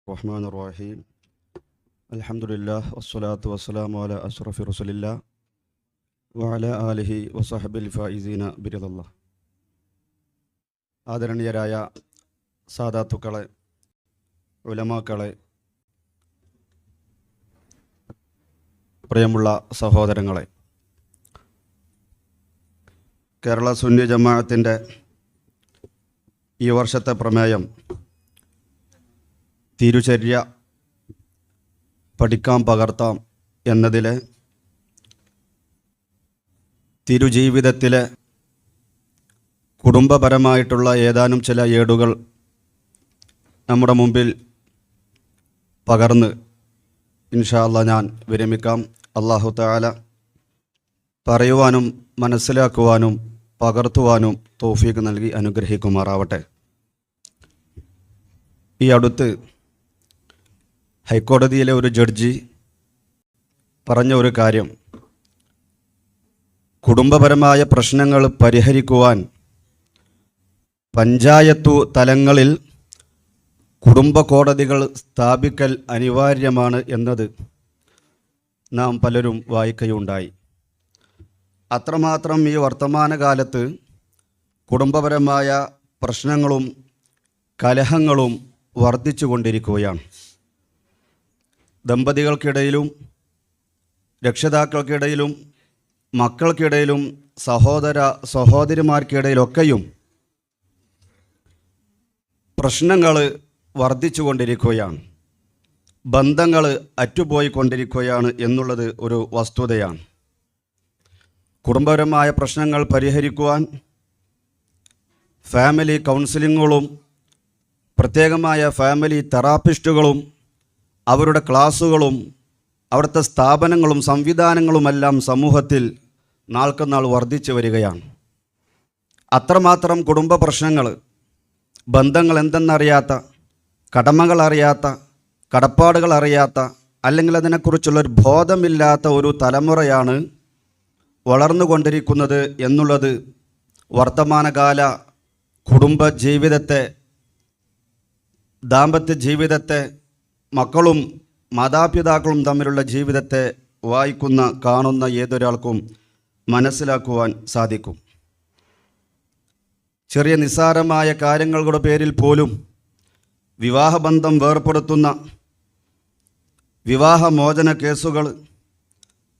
الرحمن الرحيم الحمد لله والصلاة والسلام على أشرف رسول الله وعلى آله وصحبه الفائزين برضا الله. ആദരണീയരായ സാദാത്തുക്കളെ, ഉലമാക്കളെ, പ്രിയമുള്ള സഹോദരങ്ങളെ, കേരള സുന്നി ജമാഅത്തിൻ്റെ ഈ വർഷത്തെ പ്രമേയം തിരുചര്യ പഠിക്കാം പകർത്താം എന്നതിലെ തിരുജീവിതത്തിലെ കുടുംബപരമായിട്ടുള്ള ഏതാനും ചില ഏടുകൾ നമ്മുടെ മുമ്പിൽ പകർന്ന് ഇൻഷാ അല്ലാഹ് ഞാൻ വിരമിക്കാം. അല്ലാഹു തആല പറയുവാനും മനസ്സിലാക്കുവാനും പകർത്തുവാനും തൗഫീഖ് നൽകി അനുഗ്രഹിക്കുമാറാവട്ടെ. ഈ അടുത്ത് ഹൈക്കോടതിയിലെ ഒരു ജഡ്ജി പറഞ്ഞ ഒരു കാര്യം, കുടുംബപരമായ പ്രശ്നങ്ങൾ പരിഹരിക്കുവാൻ പഞ്ചായത്തു തലങ്ങളിൽ കുടുംബ കോടതികൾ സ്ഥാപിക്കൽ അനിവാര്യമാണ് എന്നത് നാം പലരും വായിക്കുകയുണ്ടായി. അത്രമാത്രം ഈ വർത്തമാനകാലത്ത് കുടുംബപരമായ പ്രശ്നങ്ങളും കലഹങ്ങളും വർദ്ധിച്ചു കൊണ്ടിരിക്കുകയാണ്. ദമ്പതികൾക്കിടയിലും രക്ഷിതാക്കൾക്കിടയിലും മക്കൾക്കിടയിലും സഹോദരിമാർക്കിടയിലൊക്കെയും പ്രശ്നങ്ങൾ വർദ്ധിച്ചു കൊണ്ടിരിക്കുകയാണ്. ബന്ധങ്ങൾ അറ്റുപോയിക്കൊണ്ടിരിക്കുകയാണ് എന്നുള്ളത് ഒരു വസ്തുതയാണ്. കുടുംബപരമായ പ്രശ്നങ്ങൾ പരിഹരിക്കുവാൻ ഫാമിലി കൗൺസിലിങ്ങുകളും പ്രത്യേകമായ ഫാമിലി തെറാപ്പിസ്റ്റുകളും അവരുടെ ക്ലാസ്സുകളും അവിടുത്തെ സ്ഥാപനങ്ങളും സംവിധാനങ്ങളുമെല്ലാം സമൂഹത്തിൽ നാൾക്കുനാൾ വർദ്ധിച്ചു വരികയാണ്. അത്രമാത്രം കുടുംബ പ്രശ്നങ്ങൾ, ബന്ധങ്ങൾ എന്തെന്നറിയാത്ത, കടമകൾ അറിയാത്ത, കടപ്പാടുകൾ അറിയാത്ത, അല്ലെങ്കിൽ അതിനെക്കുറിച്ചുള്ളൊരു ബോധമില്ലാത്ത ഒരു തലമുറയാണ് വളർന്നുകൊണ്ടിരിക്കുന്നത് എന്നുള്ളത് വർത്തമാനകാല കുടുംബ ജീവിതത്തെ, ദാമ്പത്യ ജീവിതത്തെ, മക്കളും മാതാപിതാക്കളും തമ്മിലുള്ള ജീവിതത്തെ വായിക്കുന്ന കാണുന്ന ഏതൊരാൾക്കും മനസ്സിലാക്കുവാൻ സാധിക്കും. ചെറിയ നിസ്സാരമായ കാര്യങ്ങളുടെ പേരിൽ പോലും വിവാഹബന്ധം വേർപ്പെടുത്തുന്ന വിവാഹമോചന കേസുകൾ,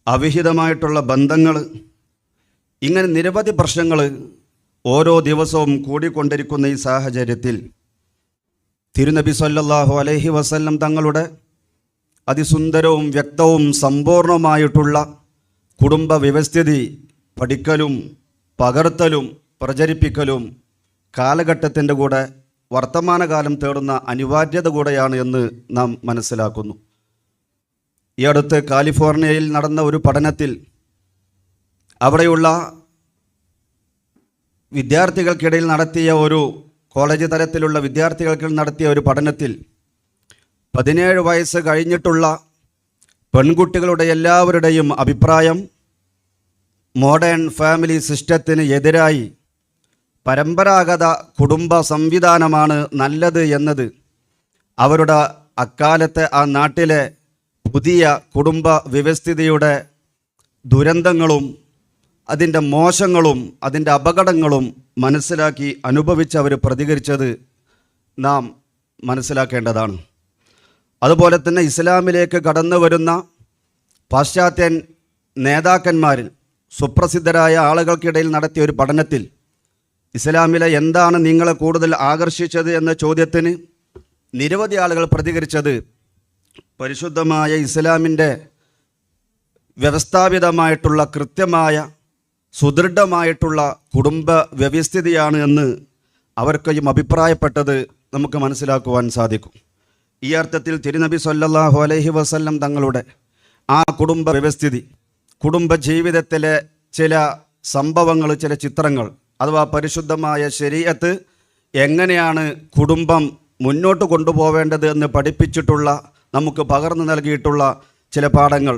അവിഹിതമായിട്ടുള്ള ബന്ധങ്ങൾ, ഇങ്ങനെ നിരവധി പ്രശ്നങ്ങൾ ഓരോ ദിവസവും കൂടിക്കൊണ്ടിരിക്കുന്ന ഈ സാഹചര്യത്തിൽ തിരുനബി സല്ലല്ലാഹു അലൈഹി വസല്ലം തങ്ങളുടെ അതിസുന്ദരവും വ്യക്തവും സമ്പൂർണമായിട്ടുള്ള കുടുംബ വ്യവസ്ഥിതി പഠിക്കലും പകർത്തലും പ്രചരിപ്പിക്കലും കാലഘട്ടത്തിൻ്റെ കൂടെ വർത്തമാനകാലം തേടുന്ന അനിവാര്യത കൂടെയാണ് എന്ന് നാം മനസ്സിലാക്കുന്നു. ഈ അടുത്ത് കാലിഫോർണിയയിൽ നടന്ന ഒരു പഠനത്തിൽ അവിടെയുള്ള വിദ്യാർത്ഥികൾക്കിടയിൽ നടത്തിയ ഒരു കോളേജ് തലത്തിലുള്ള വിദ്യാർത്ഥികൾക്ക് നടത്തിയ ഒരു പഠനത്തിൽ 17 വയസ്സ് കഴിഞ്ഞിട്ടുള്ള പെൺകുട്ടികളുടെ എല്ലാവരുടെയും അഭിപ്രായം മോഡേൺ ഫാമിലി സിസ്റ്റത്തിന് എതിരായി പരമ്പരാഗത കുടുംബ സംവിധാനമാണ് നല്ലത് എന്നത് അവരുടെ അക്കാലത്തെ ആ നാട്ടിലെ പുതിയ കുടുംബ വ്യവസ്ഥിതിയുടെ ദുരന്തങ്ങളും അതിൻ്റെ മോശങ്ങളും അതിൻ്റെ അപകടങ്ങളും മനസ്സിലാക്കി അനുഭവിച്ചവർ പ്രതികരിച്ചത് നാം മനസ്സിലാക്കേണ്ടതാണ്. അതുപോലെ തന്നെ ഇസ്ലാമിലേക്ക് കടന്നു വരുന്ന പാശ്ചാത്യൻ നേതാക്കന്മാരിൽ സുപ്രസിദ്ധരായ ആളുകൾക്കിടയിൽ നടത്തിയ ഒരു പഠനത്തിൽ ഇസ്ലാമിലെ എന്താണ് നിങ്ങളെ കൂടുതൽ ആകർഷിച്ചത് എന്ന ചോദ്യത്തിന് നിരവധി ആളുകൾ പ്രതികരിച്ചത് പരിശുദ്ധമായ ഇസ്ലാമിൻ്റെ വ്യവസ്ഥാപിതമായിട്ടുള്ള കൃത്യമായ സുദൃഢമായിട്ടുള്ള കുടുംബ വ്യവസ്ഥിതിയാണ് എന്ന് അവർക്കും അഭിപ്രായപ്പെട്ടത് നമുക്ക് മനസ്സിലാക്കുവാൻ സാധിക്കും. ഈ അർത്ഥത്തിൽ തിരുനബി സല്ലല്ലാഹു അലൈഹി വസല്ലം തങ്ങളുടെ ആ കുടുംബ വ്യവസ്ഥിതി, കുടുംബ ജീവിതത്തിലെ ചില സംഭവങ്ങൾ, ചില ചിത്രങ്ങൾ, അഥവാ പരിശുദ്ധമായ ശരീഅത്ത് എങ്ങനെയാണ് കുടുംബം മുന്നോട്ട് കൊണ്ടുപോവേണ്ടത് എന്ന് പഠിപ്പിച്ചിട്ടുള്ള, നമുക്ക് പകർന്നു നൽകിയിട്ടുള്ള ചില പാഠങ്ങൾ,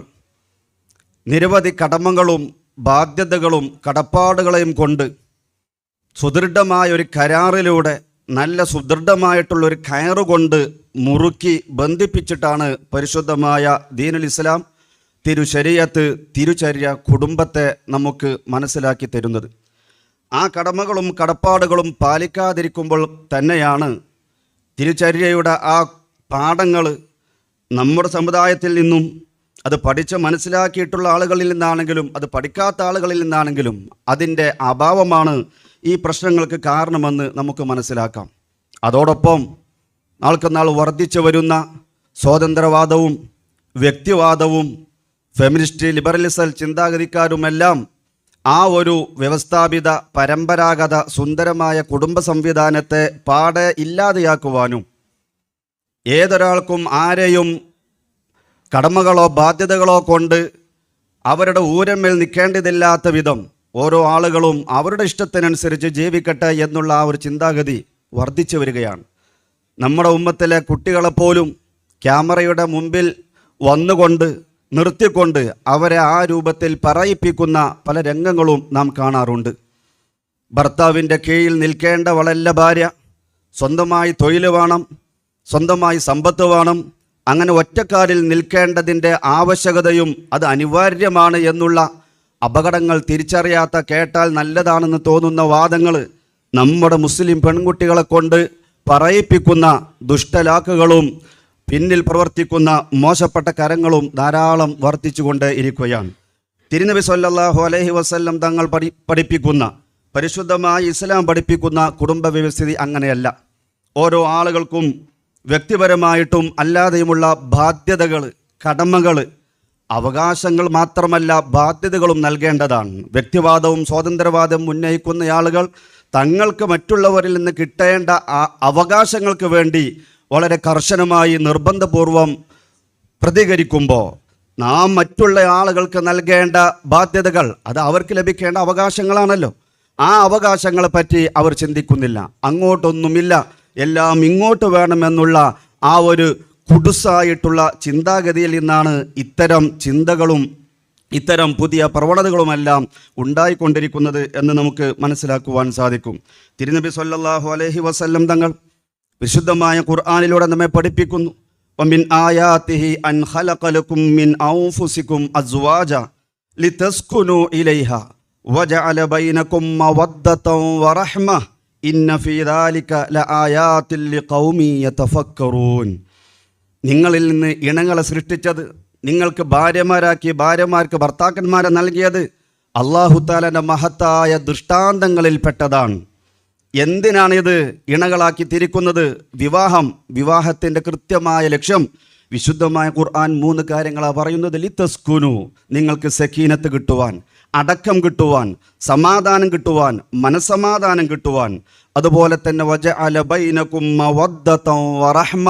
നിരവധി കടമകളും ബാധ്യതകളും കടപ്പാടുകളെയും കൊണ്ട് സുദൃഢമായ ഒരു കരാറിലൂടെ നല്ല സുദൃഢമായിട്ടുള്ളൊരു കയറുകൊണ്ട് മുറുക്കി ബന്ധിപ്പിച്ചിട്ടാണ് പരിശുദ്ധമായ ദീനുൽ ഇസ്ലാം, തിരുശരീഅത്ത്, തിരുചര്യ കുടുംബത്തെ നമുക്ക് മനസ്സിലാക്കി തരുന്നത്. ആ കടമകളും കടപ്പാടുകളും പാലിക്കാതിരിക്കുമ്പോൾ തന്നെയാണ് തിരുചര്യയുടെ ആ പാഠങ്ങൾ നമ്മുടെ സമുദായത്തിൽ നിന്നും, അത് പഠിച്ച് മനസ്സിലാക്കിയിട്ടുള്ള ആളുകളിൽ നിന്നാണെങ്കിലും അത് പഠിക്കാത്ത ആളുകളിൽ നിന്നാണെങ്കിലും അതിൻ്റെ അഭാവമാണ് ഈ പ്രശ്നങ്ങൾക്ക് കാരണമെന്ന് നമുക്ക് മനസ്സിലാക്കാം. അതോടൊപ്പം നാൾക്കുനാൾ വർദ്ധിച്ചു വരുന്ന സ്വാതന്ത്ര്യവാദവും വ്യക്തിവാദവും ഫെമിനിസ്റ്റ് ലിബറലിസൽ ചിന്താഗതിക്കാരുമെല്ലാം ആ ഒരു വ്യവസ്ഥാപിത പരമ്പരാഗത സുന്ദരമായ കുടുംബ സംവിധാനത്തെ പാടെ ഇല്ലാതെയാക്കുവാനും ഏതൊരാൾക്കും ആരെയും കടമകളോ ബാധ്യതകളോ കൊണ്ട് അവരുടെ ഊരമേൽ നിൽക്കേണ്ടതില്ലാത്ത വിധം ഓരോ ആളുകളും അവരുടെ ഇഷ്ടത്തിനനുസരിച്ച് ജീവിക്കട്ടെ എന്നുള്ള ആ ഒരു ചിന്താഗതി വർദ്ധിച്ചു വരികയാണ്. നമ്മുടെ ഉമ്മത്തിലെ കുട്ടികളെപ്പോലും ക്യാമറയുടെ മുമ്പിൽ വന്നുകൊണ്ട് നിർത്തിക്കൊണ്ട് അവരെ ആ രൂപത്തിൽ പറയിപ്പിക്കുന്ന പല രംഗങ്ങളും നാം കാണാറുണ്ട്. ഭർത്താവിൻ്റെ കീഴിൽ നിൽക്കേണ്ടവളല്ല ഭാര്യ, സ്വന്തമായി തൊഴിൽ വേണം, സ്വന്തമായി സമ്പത്ത് വേണം, അങ്ങനെ ഒറ്റക്കാലിൽ നിൽക്കേണ്ടതിൻ്റെ ആവശ്യകതയും അത് അനിവാര്യമാണ് എന്നുള്ള അപകടങ്ങൾ തിരിച്ചറിയാത്ത, കേട്ടാൽ നല്ലതാണെന്ന് തോന്നുന്ന വാദങ്ങൾ നമ്മുടെ മുസ്ലിം പെൺകുട്ടികളെ കൊണ്ട് പറയിപ്പിക്കുന്ന ദുഷ്ടലാക്കുകളും പിന്നിൽ പ്രവർത്തിക്കുന്ന മോശപ്പെട്ട കരങ്ങളും ധാരാളം വർദ്ധിച്ചുകൊണ്ട് ഇരിക്കുകയാണ്. തിരുനബി സല്ലല്ലാഹു അലൈഹി വസല്ലം തങ്ങൾ പഠിപ്പിക്കുന്ന, പരിശുദ്ധമായ ഇസ്ലാം പഠിപ്പിക്കുന്ന കുടുംബ വ്യവസ്ഥിതി അങ്ങനെയല്ല. ഓരോ ആളുകൾക്കും വ്യക്തിപരമായിട്ടും അല്ലാതെയുമുള്ള ബാധ്യതകൾ, കടമകൾ, അവകാശങ്ങൾ മാത്രമല്ല ബാധ്യതകളും നൽകേണ്ടതാണ്. വ്യക്തിവാദവും സ്വാതന്ത്ര്യവാദവും ഉന്നയിക്കുന്ന ആളുകൾ തങ്ങൾക്ക് മറ്റുള്ളവരിൽ നിന്ന് കിട്ടേണ്ട അവകാശങ്ങൾക്ക് വേണ്ടി വളരെ കർശനമായി നിർബന്ധപൂർവം പ്രതികരിക്കുമ്പോൾ നാം മറ്റുള്ള ആളുകൾക്ക് നൽകേണ്ട ബാധ്യതകൾ അത് അവർക്ക് ലഭിക്കേണ്ട അവകാശങ്ങളാണല്ലോ. ആ അവകാശങ്ങളെ പറ്റി അവർ ചിന്തിക്കുന്നില്ല. അങ്ങോട്ടൊന്നുമില്ല, എല്ലാം ഇങ്ങോട്ട് വേണമെന്നുള്ള ആ ഒരു കുടുസായിട്ടുള്ള ചിന്താഗതിയിൽ നിന്നാണ് ഇത്തരം ചിന്തകളും ഇത്തരം പുതിയ പ്രവണതകളുമെല്ലാം ഉണ്ടായിക്കൊണ്ടിരിക്കുന്നത് എന്ന് നമുക്ക് മനസ്സിലാക്കുവാൻ സാധിക്കും. തിരുനബി സല്ലല്ലാഹു അലൈഹി വസല്ലം തങ്ങൾ വിശുദ്ധമായ ഖുർആനിലൂടെ നമ്മെ പഠിപ്പിക്കുന്നു, വമിൻ ആയാതിഹി അൻ ഖലഖ ലക്കും മിൻ അൻഫുസികും അസ്വാജ ലിതസ്കുനു ഇലൈഹാ വജഅല ബൈനകും മവദ്ദതൻ വറഹ്മ ഇന്ന ഫീ ദാലിക ലആയാതിൻ ലിഖൗമി യതഫക്കറൂൻ. നിങ്ങളിൽ നിന്ന് ഇണകളെ സൃഷ്ടിച്ചത്, നിങ്ങൾക്ക് ഭാര്യമാരാക്കി ഭാര്യമാർക്ക് ഭർത്താക്കന്മാരെ നൽകിയത് അല്ലാഹു തആലയുടെ മഹത്തായ ദൃഷ്ടാന്തങ്ങളിൽ പെട്ടതാണ്. എന്തിനാണിത് ഇണകളാക്കി തിരിക്കുന്നത്? വിവാഹത്തിൻ്റെ കൃത്യമായ ലക്ഷ്യം വിശുദ്ധമായ ഖുർആൻ 3 കാര്യങ്ങളാണ് പറയുന്നത്. ലിതസ്കുനു, നിങ്ങൾക്ക് സക്കീനത്ത് കിട്ടുവാൻ, അടക്കം കിട്ടുവാൻ, സമാധാനം കിട്ടുവാൻ, മനസ്സമാധാനം കിട്ടുവാൻ. അതുപോലെ തന്നെ വജഅല ബൈനകും മവദ്ദതൻ വറഹ്മ,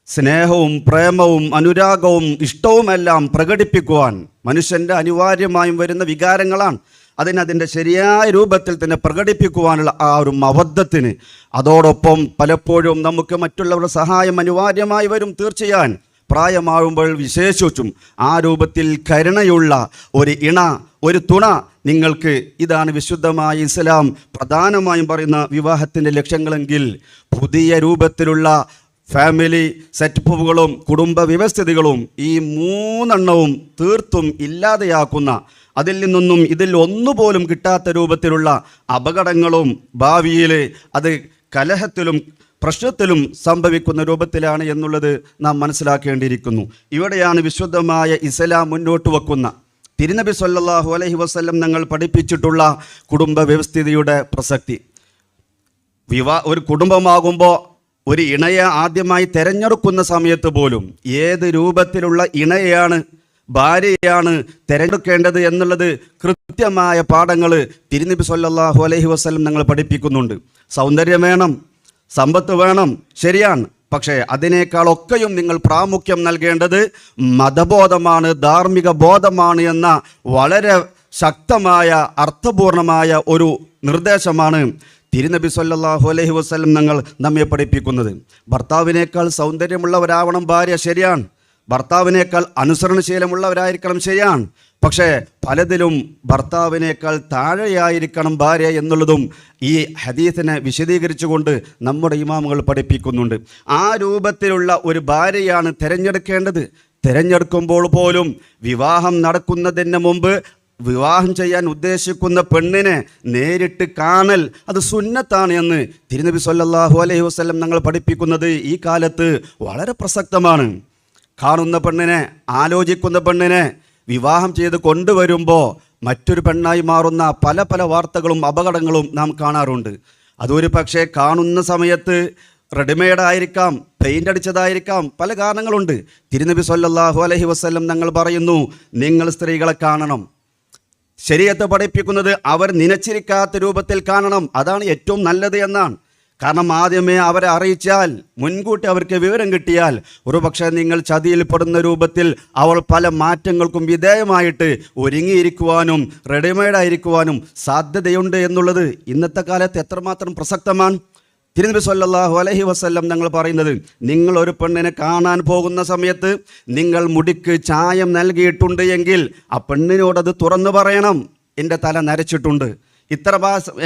സ്നേഹവും പ്രേമവും അനുരാഗവും ഇഷ്ടവുമെല്ലാം പ്രകടിപ്പിക്കുവാൻ. മനുഷ്യൻ്റെ അനിവാര്യമായും വരുന്ന വികാരങ്ങളാണ്. അതിൻ്റെ ശരിയായ രൂപത്തിൽ തന്നെ പ്രകടിപ്പിക്കുവാനുള്ള ആ ഒരു മവദ്ദത്തിന്. അതോടൊപ്പം പലപ്പോഴും നമുക്ക് മറ്റുള്ളവരുടെ സഹായം അനിവാര്യമായി വരും. തീർച്ചയായും പ്രായമാകുമ്പോൾ വിശേഷിച്ചും ആ രൂപത്തിൽ കരുണയുള്ള ഒരു ഇണ, ഒരു തുണ നിങ്ങൾക്ക്. ഇതാണ് വിശുദ്ധമായ ഇസ്ലാം പ്രധാനമായും പറയുന്ന വിവാഹത്തിൻ്റെ ലക്ഷ്യങ്ങളെങ്കിൽ പുതിയ രൂപത്തിലുള്ള ഫാമിലി സെറ്റപ്പുകളും കുടുംബ വ്യവസ്ഥിതികളും ഈ 3 തീർത്തും ഇല്ലാതെയാക്കുന്ന, അതിൽ നിന്നൊന്നും ഇതിൽ ഒന്നുപോലും കിട്ടാത്ത രൂപത്തിലുള്ള അപകടങ്ങളും ഭാവിയിൽ അത് കലഹത്തിലും പ്രശ്നത്തിലും സംഭവിക്കുന്ന രൂപത്തിലാണ് എന്നുള്ളത് നാം മനസ്സിലാക്കേണ്ടിയിരിക്കുന്നു. ഇവിടെയാണ് വിശുദ്ധമായ ഇസ്ലാം മുന്നോട്ട് വെക്കുന്ന, തിരുനബി സല്ലല്ലാഹു അലൈഹി വസല്ലം ഞങ്ങൾ പഠിപ്പിച്ചിട്ടുള്ള കുടുംബ വ്യവസ്ഥിതിയുടെ പ്രസക്തി. ഒരു കുടുംബമാകുമ്പോൾ ഒരു ഇണയെ ആദ്യമായി തിരഞ്ഞെടുക്കുന്ന സമയത്ത് പോലും ഏത് രൂപത്തിലുള്ള ഇണയെയാണ്, ഭാര്യയാണ് തിരഞ്ഞെടുക്കേണ്ടത് എന്നുള്ളത് കൃത്യമായ പാഠങ്ങൾ തിരുനബി സല്ലല്ലാഹു അലൈഹി വസല്ലം ഞങ്ങൾ പഠിപ്പിക്കുന്നുണ്ട്. സൗന്ദര്യം വേണം, സമ്പത്ത് വേണം, ശരിയാണ്. പക്ഷേ അതിനേക്കാളൊക്കെയും നിങ്ങൾ പ്രാമുഖ്യം നൽകേണ്ടത് മതബോധമാണ്, ധാർമ്മിക ബോധമാണ് എന്ന വളരെ ശക്തമായ അർത്ഥപൂർണമായ ഒരു നിർദ്ദേശമാണ് തിരുനബി സല്ലല്ലാഹു അലൈഹി വസല്ലം ഞങ്ങൾ നമ്മെ പഠിപ്പിക്കുന്നത്. ഭർത്താവിനേക്കാൾ സൗന്ദര്യമുള്ളവരാവണം ഭാര്യ, ശരിയാണ്. ഭർത്താവിനേക്കാൾ അനുസരണശീലമുള്ളവരായിരിക്കണം, ശരിയാണ്. പക്ഷേ പലതിലും ഭർത്താവിനേക്കാൾ താഴെയായിരിക്കണം ഭാര്യ എന്നുള്ളതും ഈ ഹദീസിനെ വിശദീകരിച്ചുകൊണ്ട് നമ്മുടെ ഇമാമുകൾ പഠിപ്പിക്കുന്നുണ്ട്. ആ രൂപത്തിലുള്ള ഒരു ഭാര്യയാണ് തിരഞ്ഞെടുക്കേണ്ടത്. തിരഞ്ഞെടുക്കുമ്പോൾ പോലും വിവാഹം നടക്കുന്നതിന് മുമ്പ് വിവാഹം ചെയ്യാൻ ഉദ്ദേശിക്കുന്ന പെണ്ണിനെ നേരിട്ട് കാണൽ അത് സുന്നത്താണ് എന്ന് തിരുനബി സല്ലല്ലാഹു അലൈഹി വസല്ലം ഞങ്ങൾ പഠിപ്പിക്കുന്നത് ഈ കാലത്ത് വളരെ പ്രസക്തമാണ്. കാണുന്ന പെണ്ണിനെ, ആലോചിക്കുന്ന പെണ്ണിനെ വിവാഹം ചെയ്ത് കൊണ്ടുവരുമ്പോൾ മറ്റൊരു പെണ്ണായി മാറുന്ന പല പല വാർത്തകളും അപകടങ്ങളും നാം കാണാറുണ്ട്. അതൊരു പക്ഷേ കാണുന്ന സമയത്ത് റെഡിമെയ്ഡായിരിക്കാം, പെയിൻ്റ് അടിച്ചതായിരിക്കാം, പല കാരണങ്ങളുണ്ട്. തിരുനബി സല്ലല്ലാഹു അലൈഹി വസല്ലം ഞങ്ങൾ പറയുന്നു, നിങ്ങൾ സ്ത്രീകളെ കാണണം. ശരീഅത്ത് പഠിപ്പിക്കുന്നത് അവർ നനച്ചിരിക്കാത്ത രൂപത്തിൽ കാണണം, അതാണ് ഏറ്റവും നല്ലത് എന്നാണ്. കാരണം ആദ്യമേ അവരെ അറിയിച്ചാൽ, മുൻകൂട്ടി അവർക്ക് വിവരം കിട്ടിയാൽ ഒരുപക്ഷെ നിങ്ങൾ ചതിയിൽപ്പെടുന്ന രൂപത്തിൽ അവൾ പല മാറ്റങ്ങൾക്കും വിധേയമായിട്ട് ഒരുങ്ങിയിരിക്കുവാനും റെഡിമെയ്ഡായിരിക്കുവാനും സാധ്യതയുണ്ട് എന്നുള്ളത് ഇന്നത്തെ കാലത്ത് എത്രമാത്രം പ്രസക്തമാണ്. തിരുനബി സല്ലല്ലാഹു അലൈഹി വസല്ലം ഞങ്ങൾ പറയുന്നത്, നിങ്ങൾ ഒരു പെണ്ണിനെ കാണാൻ പോകുന്ന സമയത്ത് നിങ്ങൾ മുടിക്ക് ചായം നൽകിയിട്ടുണ്ട് എങ്കിൽ ആ പെണ്ണിനോടത് തുറന്നു പറയണം. എൻ്റെ തല നരച്ചിട്ടുണ്ട്,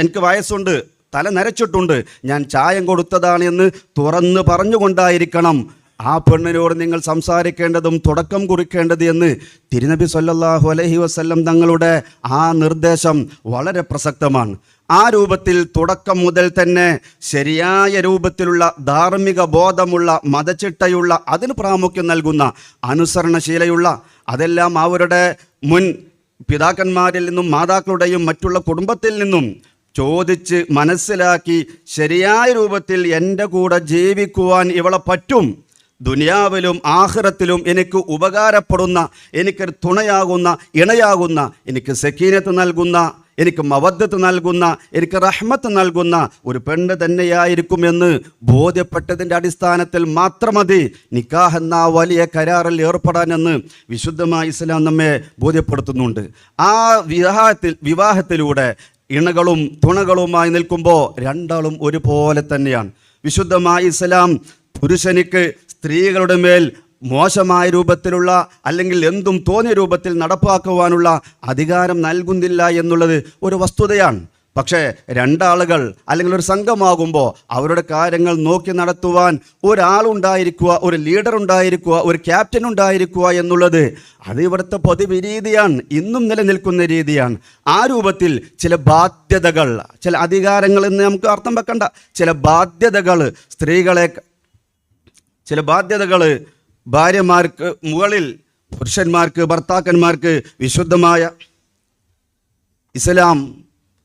എനിക്ക് വയസ്സുണ്ട്, തല നരച്ചിട്ടുണ്ട്, ഞാൻ ചായം കൊടുത്തതാണ് എന്ന് തുറന്ന് പറഞ്ഞുകൊണ്ടായിരിക്കണം ആ പെണ്ണിനോട് നിങ്ങൾ സംസാരിക്കേണ്ടതും തുടക്കം കുറിക്കേണ്ടത് എന്ന് തിരുനബി സല്ലല്ലാഹു അലൈഹി വസല്ലം തങ്ങളുടെ ആ നിർദ്ദേശം വളരെ പ്രസക്തമാണ്. ആ രൂപത്തിൽ തുടക്കം മുതൽ തന്നെ ശരിയായ രൂപത്തിലുള്ള ധാർമ്മിക ബോധമുള്ള, മതചിട്ടയുള്ള, അതിന് പ്രാമുഖ്യം നൽകുന്ന, അനുസരണശീലയുള്ള, അതെല്ലാം അവരുടെ മുൻ പിതാക്കന്മാരിൽ നിന്നും മാതാക്കളുടെയും മറ്റുള്ള കുടുംബത്തിൽ നിന്നും ചോദിച്ച് മനസ്സിലാക്കി ശരിയായ രൂപത്തിൽ എൻ്റെ കൂടെ ജീവിക്കുവാൻ ഇവളെ പറ്റും, ദുനിയാവിലും ആഖിറത്തിലും എനിക്ക് ഉപകാരപ്പെടുന്ന, എനിക്കൊരു തുണയാകുന്ന, ഇണയാകുന്ന, എനിക്ക് സക്കീനത്ത് നൽകുന്ന, എനിക്ക് മവദ്ദത്ത് നൽകുന്ന, എനിക്ക് റഹ്മത്ത് നൽകുന്ന ഒരു പെണ്ണ് തന്നെയായിരിക്കുമെന്ന് ബോധ്യപ്പെട്ടതിൻ്റെ അടിസ്ഥാനത്തിൽ മാത്രം മതി നിക്കാഹ് എന്ന വലിയ കരാറിൽ ഏർപ്പെടാനെന്ന് വിശുദ്ധമായ ഇസ്ലാം നമ്മെ ബോധ്യപ്പെടുത്തുന്നുണ്ട്. ആ വിവാഹത്തിലൂടെ ഇണകളും തുണകളുമായി നിൽക്കുമ്പോൾ രണ്ടാളും ഒരുപോലെ തന്നെയാണ്. വിശുദ്ധമായ ഇസ്ലാം പുരുഷനിക്ക് സ്ത്രീകളുടെ മേൽ മോശമായ രൂപത്തിലുള്ള അല്ലെങ്കിൽ എന്തും തോന്നിയ രൂപത്തിൽ നടപ്പാക്കുവാനുള്ള അധികാരം നൽകുന്നില്ല എന്നുള്ളത് ഒരു വസ്തുതയാണ്. പക്ഷേ രണ്ടാളുകൾ അല്ലെങ്കിൽ ഒരു സംഘമാകുമ്പോൾ അവരുടെ കാര്യങ്ങൾ നോക്കി നടത്തുവാൻ ഒരാളുണ്ടായിരിക്കുക, ഒരു ലീഡർ ഉണ്ടായിരിക്കുക, ഒരു ക്യാപ്റ്റൻ ഉണ്ടായിരിക്കുക എന്നുള്ളത് അത് ഇവിടുത്തെ പൊതുവെ രീതിയാണ്, ഇന്നും നിലനിൽക്കുന്ന രീതിയാണ്. ആ രൂപത്തിൽ ചില ബാധ്യതകൾ, ചില അധികാരങ്ങൾ എന്ന് നമുക്ക് അർത്ഥം വെക്കണ്ട, ചില ബാധ്യതകൾ സ്ത്രീകളെ, ചില ബാധ്യതകൾ ഭാര്യമാർക്ക് മുകളിൽ പുരുഷന്മാർക്ക്, ഭർത്താക്കന്മാർക്ക് വിശുദ്ധമായ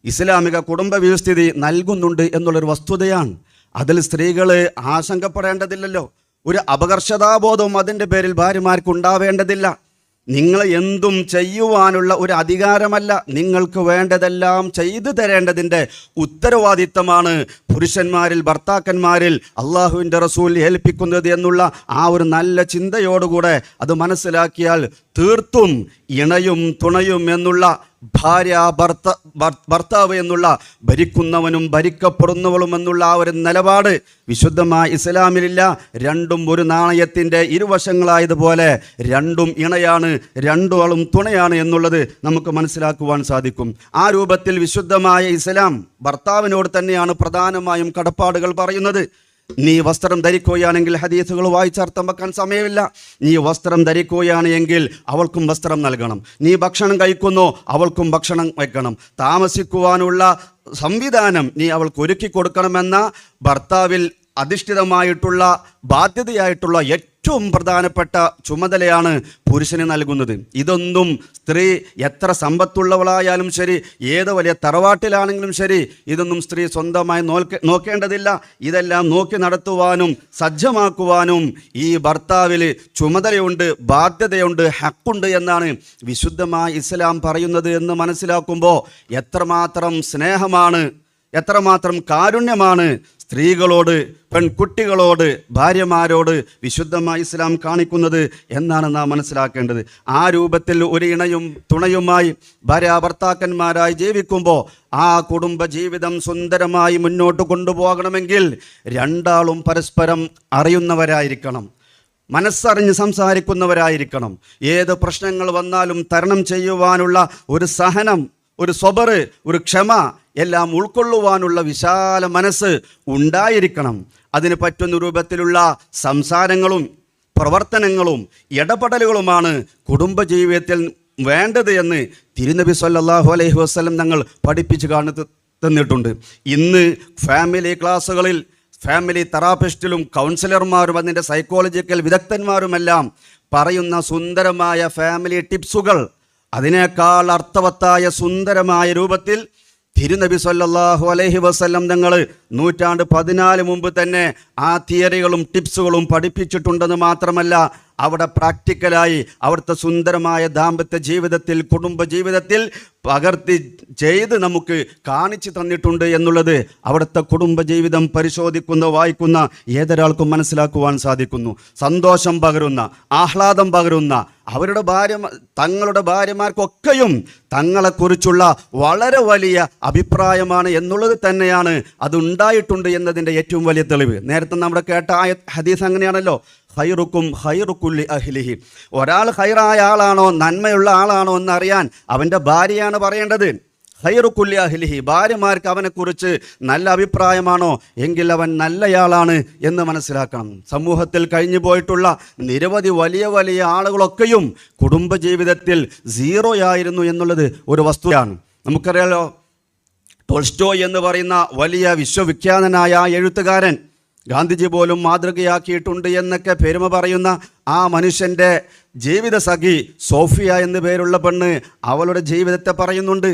ഇസ്ലാമിക കുടുംബ വ്യവസ്ഥിതി നൽകുന്നുണ്ട് എന്നുള്ളൊരു വസ്തുതയാണ്. അതിൽ സ്ത്രീകൾ ആശങ്കപ്പെടേണ്ടതില്ലല്ലോ. ഒരു അപകർഷതാബോധവും അതിൻ്റെ പേരിൽ ഭാര്യമാർക്ക് ഉണ്ടാവേണ്ടതില്ല. നിങ്ങൾ എന്തും ചെയ്യുവാനുള്ള ഒരു അധികാരമല്ല, നിങ്ങൾക്ക് വേണ്ടതെല്ലാം ചെയ്തു തരേണ്ടതിൻ്റെ ഉത്തരവാദിത്തമാണ് പുരുഷന്മാരിൽ, ഭർത്താക്കന്മാരിൽ അള്ളാഹുവിൻ്റെ റസൂൽ ഏൽപ്പിക്കുന്നത് എന്നുള്ള ആ ഒരു നല്ല ചിന്തയോടുകൂടെ അത് മനസ്സിലാക്കിയാൽ തീർത്തും ഇണയും തുണയും എന്നുള്ള ഭാര്യ, ഭർത്താവ് എന്നുള്ള ഭരിക്കുന്നവനും ഭരിക്കപ്പെടുന്നവളും എന്നുള്ള ആ ഒരു നിലപാട് വിശുദ്ധമായ ഇസ്ലാമിലില്ല. രണ്ടും ഒരു നാണയത്തിൻ്റെ ഇരുവശങ്ങളായതുപോലെ രണ്ടും ഇണയാണ്, രണ്ടാളും തുണയാണ് എന്നുള്ളത് നമുക്ക് മനസ്സിലാക്കുവാൻ സാധിക്കും. ആ രൂപത്തിൽ വിശുദ്ധമായ ഇസ്ലാം ഭർത്താവിനോട് തന്നെയാണ് പ്രധാനമായും കടപ്പാടുകൾ പറയുന്നത്. നീ വസ്ത്രം ധരിക്കുകയാണെങ്കിൽ, ഹദീസുകൾ വായിച്ചർത്ഥം വെക്കാൻ സമയമില്ല, നീ വസ്ത്രം ധരിക്കുകയാണ് എങ്കിൽ അവൾക്കും വസ്ത്രം നൽകണം. നീ ഭക്ഷണം കഴിക്കുന്നോ, അവൾക്കും ഭക്ഷണം വയ്ക്കണം. താമസിക്കുവാനുള്ള സംവിധാനം നീ അവൾക്ക് ഒരുക്കി കൊടുക്കണമെന്ന ഭർത്താവിൽ അധിഷ്ഠിതമായിട്ടുള്ള ബാധ്യതയായിട്ടുള്ള ഏറ്റവും പ്രധാനപ്പെട്ട ചുമതലയാണ് പുരുഷന് നൽകുന്നത്. ഇതൊന്നും സ്ത്രീ എത്ര സമ്പത്തുള്ളവളായാലും ശരി, ഏത് വലിയ തറവാട്ടിലാണെങ്കിലും ശരി, ഇതൊന്നും സ്ത്രീ സ്വന്തമായി നോക്കേണ്ടതില്ല. ഇതെല്ലാം നോക്കി നടത്തുവാനും സജ്ജമാക്കുവാനും ഈ ഭർത്താവിൽ ചുമതലയുണ്ട്, ബാധ്യതയുണ്ട്, ഹക്കുണ്ട് എന്നാണ് വിശുദ്ധമായ ഇസ്ലാം പറയുന്നത് എന്ന് മനസ്സിലാക്കുമ്പോൾ എത്രമാത്രം സ്നേഹമാണ്, എത്രമാത്രം കാരുണ്യമാണ് സ്ത്രീകളോട്, പെൺകുട്ടികളോട്, ഭാര്യമാരോട് വിശുദ്ധമായ ഇസ്ലാം കാണിക്കുന്നത് എന്നാണ് നാം മനസ്സിലാക്കേണ്ടത്. ആ രൂപത്തിൽ ഒരു ഇണയും തുണയുമായി ഭർത്താക്കന്മാരായി ജീവിക്കുമ്പോൾ ആ കുടുംബ ജീവിതം സുന്ദരമായി മുന്നോട്ട് കൊണ്ടുപോകണമെങ്കിൽ രണ്ടാളും പരസ്പരം അറിയുന്നവരായിരിക്കണം. മനസ്സറിഞ്ഞ് സംസാരിക്കുന്നവരായിരിക്കണം. ഏത് പ്രശ്നങ്ങൾ വന്നാലും തരണം ചെയ്യുവാനുള്ള ഒരു സഹനം, ഒരു സ്വബർ, ഒരു ക്ഷമ എല്ലാം ഉൾക്കൊള്ളുവാനുള്ള വിശാല മനസ്സ് ഉണ്ടായിരിക്കണം. അതിന് പറ്റുന്ന രൂപത്തിലുള്ള സംസാരങ്ങളും പ്രവർത്തനങ്ങളും ഇടപെടലുകളുമാണ് കുടുംബജീവിതത്തിൽ വേണ്ടത് എന്ന് തിരുനബി സല്ലല്ലാഹു അലൈഹി വസല്ലം തങ്ങൾ പഠിപ്പിച്ച് തന്നിട്ടുണ്ട്. ഇന്ന് ഫാമിലി ക്ലാസ്സുകളിൽ ഫാമിലി തെറാപ്പിസ്റ്റിലും കൗൺസിലർമാരും അതിൻ്റെ സൈക്കോളജിക്കൽ വിദഗ്ധന്മാരുമെല്ലാം പറയുന്ന സുന്ദരമായ ഫാമിലി ടിപ്സുകൾ, അതിനേക്കാൾ അർത്ഥവത്തായ സുന്ദരമായ രൂപത്തിൽ തിരുനബി സല്ലല്ലാഹു അലൈഹി വസല്ലം തങ്ങൾ 1400 മുമ്പ് തന്നെ ആ തിയറികളും ടിപ്സുകളും പഠിപ്പിച്ചിട്ടുണ്ടെന്ന് മാത്രമല്ല, അവിടെ പ്രാക്ടിക്കലായി അവിടുത്തെ സുന്ദരമായ ദാമ്പത്യ ജീവിതത്തിൽ, കുടുംബ ജീവിതത്തിൽ പകർത്തി ചെയ്ത് നമുക്ക് കാണിച്ചു തന്നിട്ടുണ്ട് എന്നുള്ളത് അവിടുത്തെ കുടുംബജീവിതം പരിശോധിക്കുന്ന, വായിക്കുന്ന ഏതൊരാൾക്കും മനസ്സിലാക്കുവാൻ സാധിക്കുന്നു. സന്തോഷം പകരുന്ന, ആഹ്ലാദം പകരുന്ന തങ്ങളുടെ ഭാര്യമാർക്കൊക്കെയും തങ്ങളെക്കുറിച്ചുള്ള വളരെ വലിയ അഭിപ്രായമാണ് എന്നുള്ളത് തന്നെയാണ് അതുണ്ടായിട്ടുണ്ട് എന്നതിൻ്റെ ഏറ്റവും വലിയ തെളിവ്. നേരത്തെ നമ്മുടെ കേട്ട ഹദീസ് അങ്ങനെയാണല്ലോ, ഖൈറുക്കും ഖൈറുക്കുല്ലി അഹ്ലിഹി. ഒരാൾ ഖൈറായ ആളാണോ നന്മയുള്ള ആളാണോ എന്നറിയാൻ അവൻ്റെ ഭാര്യയാണ് പറയേണ്ടത്. ഖൈറുക്കുല്ലി അഹ്ലിഹി, ഭാര്യമാർക്ക് അവനെക്കുറിച്ച് നല്ല അഭിപ്രായമാണോ എങ്കിൽ അവൻ നല്ലയാളാണ് എന്ന് മനസ്സിലാക്കണം. സമൂഹത്തിൽ കഴിഞ്ഞു പോയിട്ടുള്ള നിരവധി വലിയ വലിയ ആളുകളൊക്കെയും കുടുംബജീവിതത്തിൽ സീറോയായിരുന്നു എന്നുള്ളത് ഒരു വസ്തുതയാണ്. നമുക്കറിയാലോ, ടോൾസ്റ്റോയ് എന്ന് പറയുന്ന വലിയ വിശ്വവിഖ്യാതനായ എഴുത്തുകാരൻ, ഗാന്ധിജി പോലും മാതൃകയാക്കിയിട്ടുണ്ട് എന്നൊക്കെ പെരുമ പറയുന്ന ആ മനുഷ്യൻ്റെ ജീവിത സഖി സോഫിയ എന്ന് പേരുള്ള പെണ്ണ് അവളുടെ ജീവിതത്തെ പറയുന്നുണ്ട്.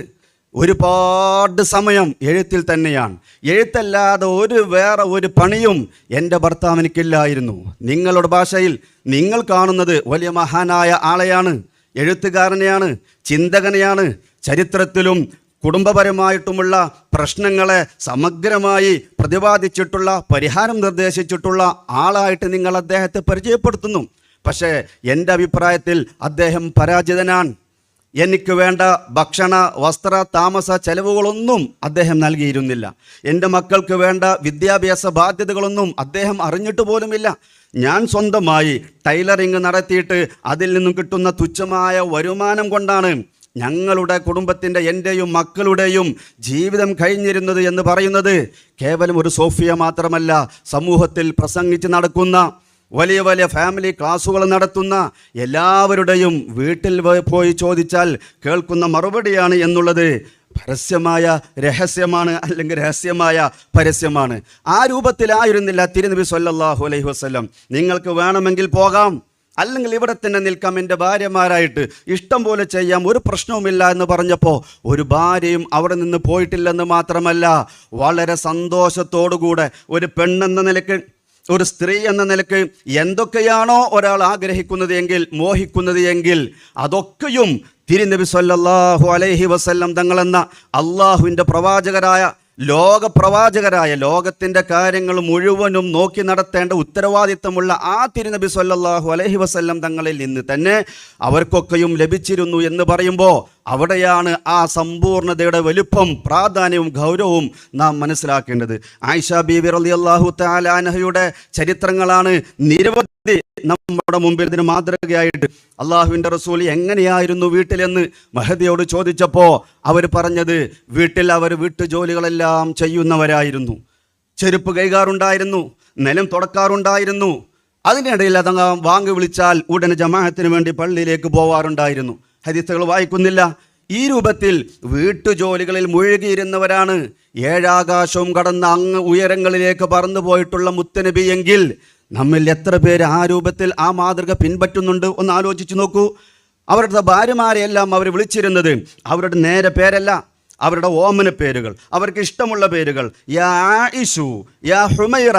ഒരുപാട് സമയം എഴുത്തിൽ തന്നെയാണ്. എഴുത്തല്ലാതെ വേറെ ഒരു പണിയും എൻ്റെ ഭർത്താവിനിക്കില്ലായിരുന്നു. നിങ്ങളുടെ ഭാഷയിൽ നിങ്ങൾ കാണുന്നത് വലിയ മഹാനായ ആളെയാണ്, എഴുത്തുകാരനെയാണ്, ചിന്തകനെയാണ്. ചരിത്രത്തിലും കുടുംബപരമായിട്ടുമുള്ള പ്രശ്നങ്ങളെ സമഗ്രമായി പ്രതിപാദിച്ചിട്ടുള്ള, പരിഹാരം നിർദ്ദേശിച്ചിട്ടുള്ള ആളായിട്ട് നിങ്ങൾ അദ്ദേഹത്തെ പരിചയപ്പെടുത്തുന്നു. പക്ഷേ എൻ്റെ അഭിപ്രായത്തിൽ അദ്ദേഹം പരാജിതനാണ്. എനിക്ക് വേണ്ട ഭക്ഷണ, വസ്ത്ര, താമസ ചെലവുകളൊന്നും അദ്ദേഹം നൽകിയിരുന്നില്ല. എൻ്റെ മക്കൾക്ക് വേണ്ട വിദ്യാഭ്യാസ ബാധ്യതകളൊന്നും അദ്ദേഹം അറിഞ്ഞിട്ട് പോലുമില്ല. ഞാൻ സ്വന്തമായി ടൈലറിങ് നടത്തിയിട്ട് അതിൽ നിന്നും കിട്ടുന്ന തുച്ഛമായ വരുമാനം കൊണ്ടാണ് ഞങ്ങളുടെ കുടുംബത്തിൻ്റെ, എൻ്റെയും മക്കളുടെയും ജീവിതം കഴിഞ്ഞിരുന്നത് എന്ന് പറയുന്നത് കേവലം ഒരു സോഫിയ മാത്രമല്ല, സമൂഹത്തിൽ പ്രസംഗിച്ച് നടക്കുന്ന, വലിയ വലിയ ഫാമിലി ക്ലാസ്സുകൾ നടത്തുന്ന എല്ലാവരുടെയും വീട്ടിൽ പോയി ചോദിച്ചാൽ കേൾക്കുന്ന മറുപടിയാണ് എന്നുള്ളത് പരസ്യമായ രഹസ്യമാണ്, അല്ലെങ്കിൽ രഹസ്യമായ പരസ്യമാണ്. ആ രൂപത്തിലായിരുന്നില്ല തിരുനബി സല്ലല്ലാഹു അലൈഹി വസല്ലം. നിങ്ങൾക്ക് വേണമെങ്കിൽ പോകാം, അല്ലെങ്കിൽ ഇവിടെ തന്നെ നിൽക്കാം, എൻ്റെ ഭാര്യമാരായിട്ട് ഇഷ്ടം പോലെ ചെയ്യാം, ഒരു പ്രശ്നവുമില്ല എന്ന് പറഞ്ഞപ്പോൾ ഒരു ഭാര്യയും അവിടെ നിന്ന് പോയിട്ടില്ലെന്ന് മാത്രമല്ല, വളരെ സന്തോഷത്തോടുകൂടെ ഒരു പെണ്ണെന്ന നിലയ്ക്ക്, ഒരു സ്ത്രീ എന്ന നിലയ്ക്ക് എന്തൊക്കെയാണോ ഒരാൾ ആഗ്രഹിക്കുന്നത് എങ്കിൽ, മോഹിക്കുന്നത് എങ്കിൽ അതൊക്കെയും തിരുനബി സല്ലല്ലാഹു അലൈഹി വസല്ലം തങ്ങളെന്ന അള്ളാഹുവിൻ്റെ പ്രവാചകരായ, ലോകപ്രവാചകരായ, ലോകത്തിൻ്റെ കാര്യങ്ങൾ മുഴുവനും നോക്കി നടത്തേണ്ട ഉത്തരവാദിത്തമുള്ള ആ തിരുനബി സല്ലല്ലാഹു അലൈഹി വസല്ലം തങ്ങളിൽ നിന്ന് തന്നെ അവർക്കൊക്കെയും ലഭിച്ചിരുന്നു എന്ന് പറയുമ്പോൾ അവിടെയാണ് ആ സമ്പൂർണ്ണതയുടെ വലുപ്പം, പ്രാധാന്യവും ഗൗരവവും നാം മനസ്സിലാക്കേണ്ടത്. ആയിഷ ബീവി റളിയല്ലാഹു തആല അൻഹയുടെ ചരിത്രങ്ങളാണ് നിരവധി നമ്മുടെ മുമ്പിൽ ഇതിന് മാതൃകയായിട്ട്. അള്ളാഹുവിൻ്റെ റസൂൽ എങ്ങനെയായിരുന്നു വീട്ടിലെന്ന് മഹദിയോട് ചോദിച്ചപ്പോൾ അവർ പറഞ്ഞത്, വീട്ടിൽ അവർ വീട്ടുജോലികളെല്ലാം ചെയ്യുന്നവരായിരുന്നു. ചെരുപ്പ് കൈകാറുണ്ടായിരുന്നു, നിലം തുടക്കാറുണ്ടായിരുന്നു. അതിനിടയിൽ അതങ്ങ് വാങ്ങി വിളിച്ചാൽ ഉടനെ ജമാഅത്തിന് വേണ്ടി പള്ളിയിലേക്ക് പോവാറുണ്ടായിരുന്നു. ഹദീസുകൾ വായിക്കുന്നില്ല. ഈ രൂപത്തിൽ വീട്ടുജോലികളിൽ മുഴുകിയിരുന്നവരാണ്. ഏഴാകാശവും കടന്ന് അങ്ങ് ഉയരങ്ങളിലേക്ക് പറന്നു പോയിട്ടുള്ള മുത്തനബി എങ്കിൽ നമ്മിൽ എത്ര പേര് ആ രൂപത്തിൽ ആ മാതൃക പിൻപറ്റുന്നുണ്ട് ഒന്ന് ആലോചിച്ച് നോക്കൂ. അവരുടെ ഭാര്യമാരെയെല്ലാം അവർ വിളിച്ചിരുന്നത് അവരുടെ നേരെ പേരല്ല, അവരുടെ ഓമന പേരുകൾ, അവർക്ക് ഇഷ്ടമുള്ള പേരുകൾ, യാ ആയിഷു, യാ ഹുമൈറ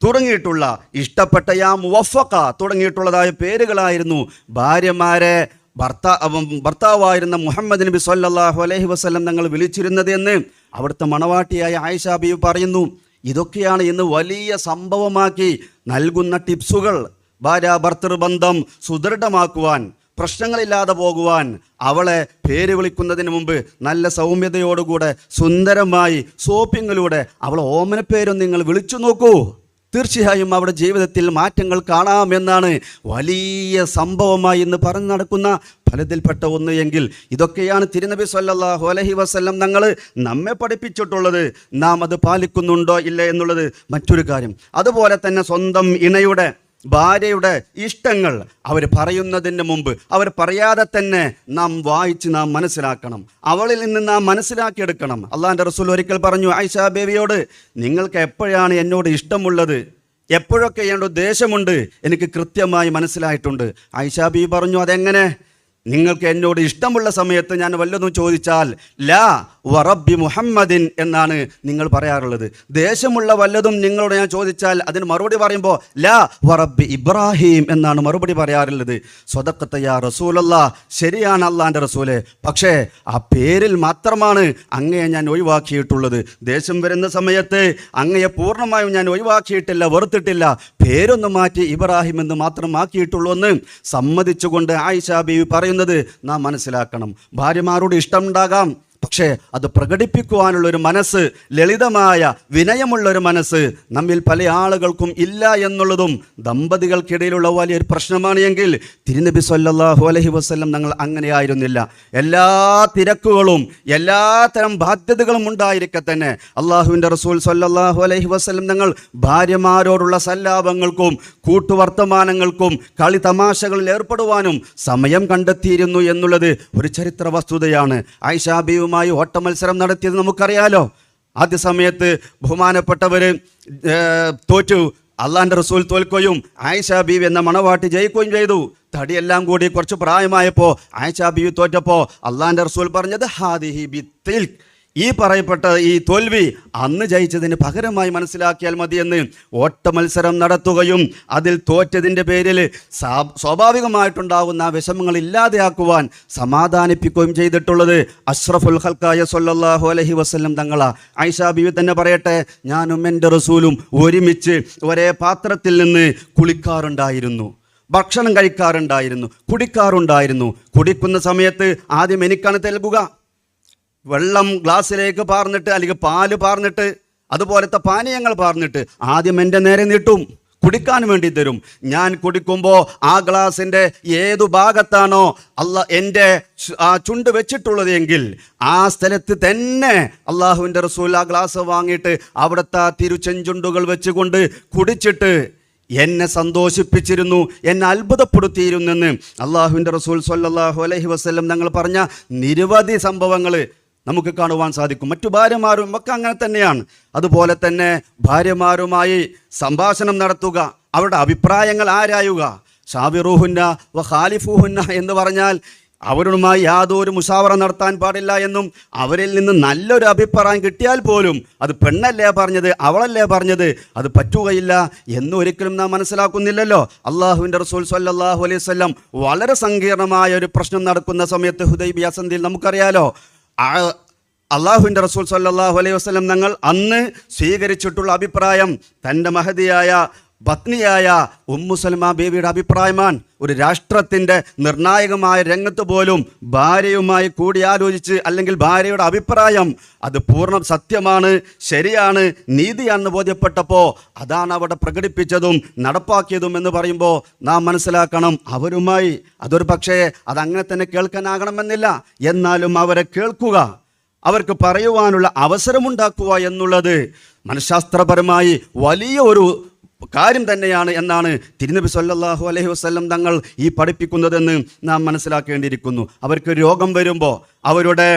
തുടങ്ങിയിട്ടുള്ള, ഇഷ്ടപ്പെട്ട യാ മുവഫഖ തുടങ്ങിയിട്ടുള്ളതായ പേരുകളായിരുന്നു ഭാര്യമാരെ ഭർത്താവായിരുന്ന മുഹമ്മദ് നബി സല്ലല്ലാഹു അലൈഹി വസല്ലം തങ്ങൾ വിളിച്ചിരുന്നത് എന്ന് അവിടുത്തെ മണവാട്ടിയായ ആയിഷ ബീവി പറയുന്നു. ഇതൊക്കെയാണ് ഇന്ന് വലിയ സംഭവമാക്കി നൽകുന്ന ടിപ്സുകൾ. ഭാര്യ ഭർത്തൃബന്ധം സുദൃഢമാക്കുവാൻ, പ്രശ്നങ്ങളില്ലാതെ പോകുവാൻ, അവളെ പേര് വിളിക്കുന്നതിന് മുമ്പ് നല്ല സൗമ്യതയോടുകൂടെ സുന്ദരമായി സോപ്പിങ്ങിലൂടെ അവളെ ഓമനപ്പേരും നിങ്ങൾ വിളിച്ചു നോക്കൂ. തീർച്ചയായും അവരുടെ ജീവിതത്തിൽ മാറ്റങ്ങൾ കാണാമെന്നാണ് വലിയ സംഭവമായി ഇന്ന് പറഞ്ഞു നടക്കുന്ന ഫലത്തിൽപ്പെട്ട ഒന്ന് എങ്കിൽ ഇതൊക്കെയാണ് തിരുനബി സല്ലല്ലാഹു അലൈഹി വസല്ലം തങ്ങൾ നമ്മെ പഠിപ്പിച്ചിട്ടുള്ളത്. നാം അത് പാലിക്കുന്നുണ്ടോ ഇല്ല എന്നുള്ളത് മറ്റൊരു കാര്യം. അതുപോലെ തന്നെ സ്വന്തം ഇണയുടെ ഭാര്യയുടെ ഇഷ്ടങ്ങൾ അവർ പറയുന്നതിന് മുമ്പ്, അവർ പറയാതെ തന്നെ നാം വായിച്ച് നാം മനസ്സിലാക്കണം, അവളിൽ നിന്ന് നാം മനസ്സിലാക്കിയെടുക്കണം. അള്ളാഹിൻ്റെ റസൂൽ ഒരിക്കൽ പറഞ്ഞു ആയിഷ ബേബിയോട്, നിങ്ങൾക്ക് എപ്പോഴാണ് എന്നോട് ഇഷ്ടമുള്ളത്, എപ്പോഴൊക്കെ എന്നോട് ദേഷ്യമുണ്ട്, എനിക്ക് കൃത്യമായി മനസ്സിലായിട്ടുണ്ട്. ആയിഷ ബീബി പറഞ്ഞു, അതെങ്ങനെ? നിങ്ങൾക്ക് എന്നോട് ഇഷ്ടമുള്ള സമയത്ത് ഞാൻ വല്ലതും ചോദിച്ചാൽ ലാ വറബ്ബി മുഹമ്മദിൻ എന്നാണ് നിങ്ങൾ പറയാറുള്ളത്. ദേഷ്യമുള്ള വല്ലതും നിങ്ങളോട് ഞാൻ ചോദിച്ചാൽ അതിന് മറുപടി പറയുമ്പോൾ ലാ വറബ്ബി ഇബ്രാഹിം എന്നാണ് മറുപടി പറയാറുള്ളത്. സ്വദഖത്ത യാ റസൂലല്ലാ, ശരിയാണ് അള്ളാൻ്റെ റസൂലെ, പക്ഷേ ആ പേരിൽ മാത്രമാണ് അങ്ങയെ ഞാൻ ഒഴിവാക്കിയിട്ടുള്ളത്. ദേഷ്യം വരുന്ന സമയത്ത് അങ്ങയെ പൂർണ്ണമായും ഞാൻ ഒഴിവാക്കിയിട്ടില്ല, വെറുത്തിട്ടില്ല, പേരൊന്ന് മാറ്റി ഇബ്രാഹിം എന്ന് മാത്രം ആക്കിയിട്ടുള്ളൂ എന്ന് സമ്മതിച്ചുകൊണ്ട് ആയിഷ ബീവി പറയുന്നത് നാം മനസ്സിലാക്കണം. ഭാര്യമാരോട് ഇഷ്ടമുണ്ടാകാം, പക്ഷേ അത് പ്രകടിപ്പിക്കുവാനുള്ളൊരു മനസ്സ്, ലളിതമായ വിനയമുള്ളൊരു മനസ്സ് നമ്മിൽ പല ആളുകൾക്കും ഇല്ല എന്നുള്ളതും ദമ്പതികൾക്കിടയിലുള്ള വലിയൊരു പ്രശ്നമാണ്. എങ്കിൽ തിരുനബി സല്ലല്ലാഹു അലൈഹി വസല്ലം ഞങ്ങൾ അങ്ങനെയായിരുന്നില്ല. എല്ലാ തിരക്കുകളും എല്ലാത്തരം ബാധ്യതകളും ഉണ്ടായിരിക്കെ തന്നെ അള്ളാഹുവിൻ്റെ റസൂൽ സല്ലല്ലാഹു അലൈഹി വസല്ലം ഞങ്ങൾ ഭാര്യമാരോടുള്ള സല്ലാപങ്ങൾക്കും കൂട്ടുവർത്തമാനങ്ങൾക്കും കളി തമാശകളിൽ ഏർപ്പെടുവാനും സമയം കണ്ടെത്തിയിരുന്നു എന്നുള്ളത് ഒരു ചരിത്ര വസ്തുതയാണ്. ആയിഷ ബീവിയുമായി ഓട്ടമത്സരം നടത്തിയത് നമുക്കറിയാലോ. ആദ്യ സമയത്ത് ബഹുമാനപ്പെട്ടവർ തോറ്റു, അള്ളാഹിൻ്റെ റസൂൽ തോൽക്കുകയും ആയിഷ ബീവി എന്ന മണവാട്ടി ജയിക്കുകയും ചെയ്തു. തടിയെല്ലാം കൂടി കുറച്ച് പ്രായമായപ്പോൾ ആയിഷ ബീവി തോറ്റപ്പോൾ അള്ളാഹിൻ്റെ റസൂൽ പറഞ്ഞത് ഹാദിഹി ബിത്തിൽക്, ഈ പറയപ്പെട്ട ഈ തോൽവി അന്ന് ജയിച്ചതിന് പകരമായി മനസ്സിലാക്കിയാൽ മതിയെന്ന് ഓട്ടമത്സരം നടത്തുകയും അതിൽ തോറ്റതിൻ്റെ പേരിൽ സ്വാഭാവികമായിട്ടുണ്ടാകുന്ന വിഷമങ്ങൾ ഇല്ലാതെയാക്കുവാൻ സമാധാനിപ്പിക്കുകയും ചെയ്തിട്ടുള്ളത് അഷ്റഫുൽ ഖൽഖായ സല്ലല്ലാഹു അലൈഹി വസല്ലം തങ്ങളാ. ആയിഷ ബീവി തന്നെ പറയട്ടെ, ഞാനും എൻ്റെ റസൂലും ഒരുമിച്ച് ഒരേ പാത്രത്തിൽ നിന്ന് കുളിക്കാറുണ്ടായിരുന്നു, ഭക്ഷണം കഴിക്കാറുണ്ടായിരുന്നു, കുടിക്കാറുണ്ടായിരുന്നു. കുടിക്കുന്ന സമയത്ത് ആദ്യം എനിക്കാണ് നൽകുക. വെള്ളം ഗ്ലാസ്സിലേക്ക് പാർന്നിട്ട് അല്ലെങ്കിൽ പാല് പാർന്നിട്ട് അതുപോലത്തെ പാനീയങ്ങൾ പാർന്നിട്ട് ആദ്യം എൻ്റെ നേരെ നീട്ടും, കുടിക്കാൻ വേണ്ടി തരും. ഞാൻ കുടിക്കുമ്പോൾ ആ ഗ്ലാസിൻ്റെ ഏതു ഭാഗത്താണോ എൻ്റെ ആ ചുണ്ട് വെച്ചിട്ടുള്ളത് എങ്കിൽ ആ സ്ഥലത്ത് തന്നെ അള്ളാഹുവിൻ്റെ റസൂൽ ആ ഗ്ലാസ് വാങ്ങിയിട്ട് അവിടുത്തെ തിരുച്ചെഞ്ചുണ്ടുകൾ വെച്ചുകൊണ്ട് കുടിച്ചിട്ട് എന്നെ സന്തോഷിപ്പിച്ചിരുന്നു, എന്നെ അത്ഭുതപ്പെടുത്തിയിരുന്നെന്ന് അള്ളാഹുവിൻ്റെ റസൂൽ സ്വല്ലല്ലാഹു അലൈഹി വസല്ലം ഞങ്ങൾ പറഞ്ഞ നിരവധി സംഭവങ്ങൾ നമുക്ക് കാണുവാൻ സാധിക്കും. മറ്റു ഭാര്യമാരും ഒക്കെ അങ്ങനെ തന്നെയാണ്. അതുപോലെ തന്നെ ഭാര്യമാരുമായി സംഭാഷണം നടത്തുക, അവരുടെ അഭിപ്രായങ്ങൾ ആരായുക. ഷാവിറൂഹുന്ന വ ഖാലിഫൂഹുന്ന എന്ന് പറഞ്ഞാൽ അവരുമായി യാതൊരു മുഷാവറ നടത്താൻ പാടില്ല എന്നും അവരിൽ നിന്ന് നല്ലൊരു അഭിപ്രായം കിട്ടിയാൽ പോലും അത് പെണ്ണല്ലേ പറഞ്ഞത്, അവളല്ലേ പറഞ്ഞത്, അത് പറ്റുകയില്ല എന്നും ഒരിക്കലും നാം മനസ്സിലാക്കുന്നില്ലല്ലോ. അള്ളാഹുവിൻ്റെ റസൂൽ സ്വല്ലല്ലാഹു അലൈഹി വസല്ലം വളരെ സങ്കീർണമായ ഒരു പ്രശ്നം നടക്കുന്ന സമയത്ത് ഹുദൈബിയ സന്ധിയിൽ നമുക്കറിയാലോ, അള്ളാഹുവിൻ്റെ റസൂൽ സ്വല്ലല്ലാഹു അലൈഹി വസല്ലം ഞങ്ങൾ അന്ന് സ്വീകരിച്ചിട്ടുള്ള അഭിപ്രായം തൻ്റെ മഹദിയായ പത്നിയായ ഉമ്മു സൽമ ബേബിയുടെ അഭിപ്രായമാണ്. ഒരു രാഷ്ട്രത്തിൻ്റെ നിർണായകമായ രംഗത്ത് പോലും ഭാര്യയുമായി കൂടിയാലോചിച്ച് അല്ലെങ്കിൽ ഭാര്യയുടെ അഭിപ്രായം അത് പൂർണ്ണ സത്യമാണ്, ശരിയാണ്, നീതിയാണെന്ന് ബോധ്യപ്പെട്ടപ്പോൾ അതാണ് അവിടെ പ്രകടിപ്പിച്ചതും നടപ്പാക്കിയതും എന്ന് പറയുമ്പോൾ നാം മനസ്സിലാക്കണം, അവരുമായി അതൊരു പക്ഷേ അതങ്ങനെ തന്നെ കേൾക്കാനാകണമെന്നില്ല, എന്നാലും അവരെ കേൾക്കുക, അവർക്ക് പറയുവാനുള്ള അവസരമുണ്ടാക്കുക എന്നുള്ളത് മനഃശാസ്ത്രപരമായി വലിയ ഒരു കാര്യം തന്നെയാണ് എന്നാണ് തിരുനബി സല്ലല്ലാഹു അലൈഹി വസല്ലം തങ്ങൾ ഈ പഠിപ്പിക്കുന്നതെന്ന് നാം മനസ്സിലാക്കേണ്ടിയിരിക്കുന്നു. അവർക്ക് രോഗം വരുമ്പോൾ അവരുടെ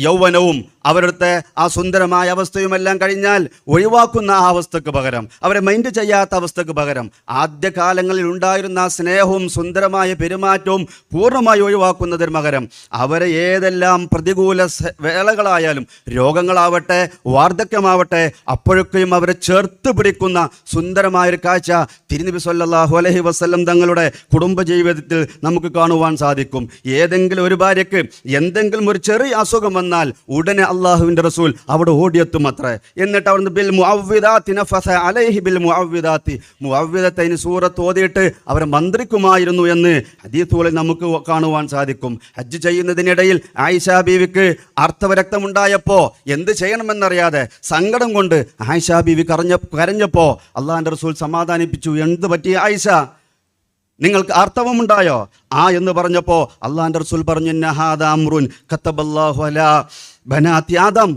യൗവനവും അവരുടെ ആ സുന്ദരമായ അവസ്ഥയുമെല്ലാം കഴിഞ്ഞാൽ ഒഴിവാക്കുന്ന ആ അവസ്ഥക്ക് പകരം, അവരെ മൈൻഡ് ചെയ്യാത്ത അവസ്ഥക്ക് പകരം ആദ്യകാലങ്ങളിൽ ഉണ്ടായിരുന്ന സ്നേഹവും സുന്ദരമായ പെരുമാറ്റവും പൂർണ്ണമായി ഒഴിവാക്കുന്നതിന് പകരം അവരെ ഏതെല്ലാം പ്രതികൂല വേളകളായാലും, രോഗങ്ങളാവട്ടെ വാർദ്ധക്യമാവട്ടെ, അപ്പോഴൊക്കെയും അവരെ ചേർത്ത് പിടിക്കുന്ന സുന്ദരമായൊരു കാഴ്ച തിരുനബി സല്ലല്ലാഹു അലൈഹി വസല്ലം തങ്ങളുടെ കുടുംബജീവിതത്തിൽ നമുക്ക് കാണുവാൻ സാധിക്കും. ഏതെങ്കിലും ഒരു ഭാര്യയ്ക്ക് എന്തെങ്കിലും ഒരു ചെറിയ അസുഖം വന്നാൽ ഉടനെ അള്ളാഹുവിൻ്റെ റസൂൽ അവിടെ ഓടിയെത്തും അത്രേ. എന്നിട്ട് അവിടുന്ന് ബിൽ മുഅവ്വിദാത്തി നഫസ അലൈഹി ബിൽ മുഅവ്വിദാത്തി, മുഅവ്വിദത്തൈനി സൂറത്ത് ഓതിയിട്ട് അവരെ മന്ത്രിക്കുമായിരുന്നു എന്ന് ഹദീസുകളിൽ നമുക്ക് കാണുവാൻ സാധിക്കും. ഹജ്ജ് ചെയ്യുന്നതിനിടയിൽ ആയിഷ ബീവിക്ക് ആർത്തവരക്തമുണ്ടായപ്പോൾ എന്ത് ചെയ്യണമെന്നറിയാതെ സങ്കടം കൊണ്ട് ആയിഷ ബീവി കരഞ്ഞപ്പോൾ അള്ളാഹിൻ്റെ റസൂൽ സമാധാനിപ്പിച്ചു. എന്ത് പറ്റി ആയിഷ, നിങ്ങൾക്ക് ആർത്തവമുണ്ടായോ? എന്ന് പറഞ്ഞപ്പോൾ അള്ളാഹിൻ്റെ റസൂൽ പറഞ്ഞു, ഇന്നഹാദ അംറുൻ കതബല്ലാഹു അലാ ബനാത്തി ആദം,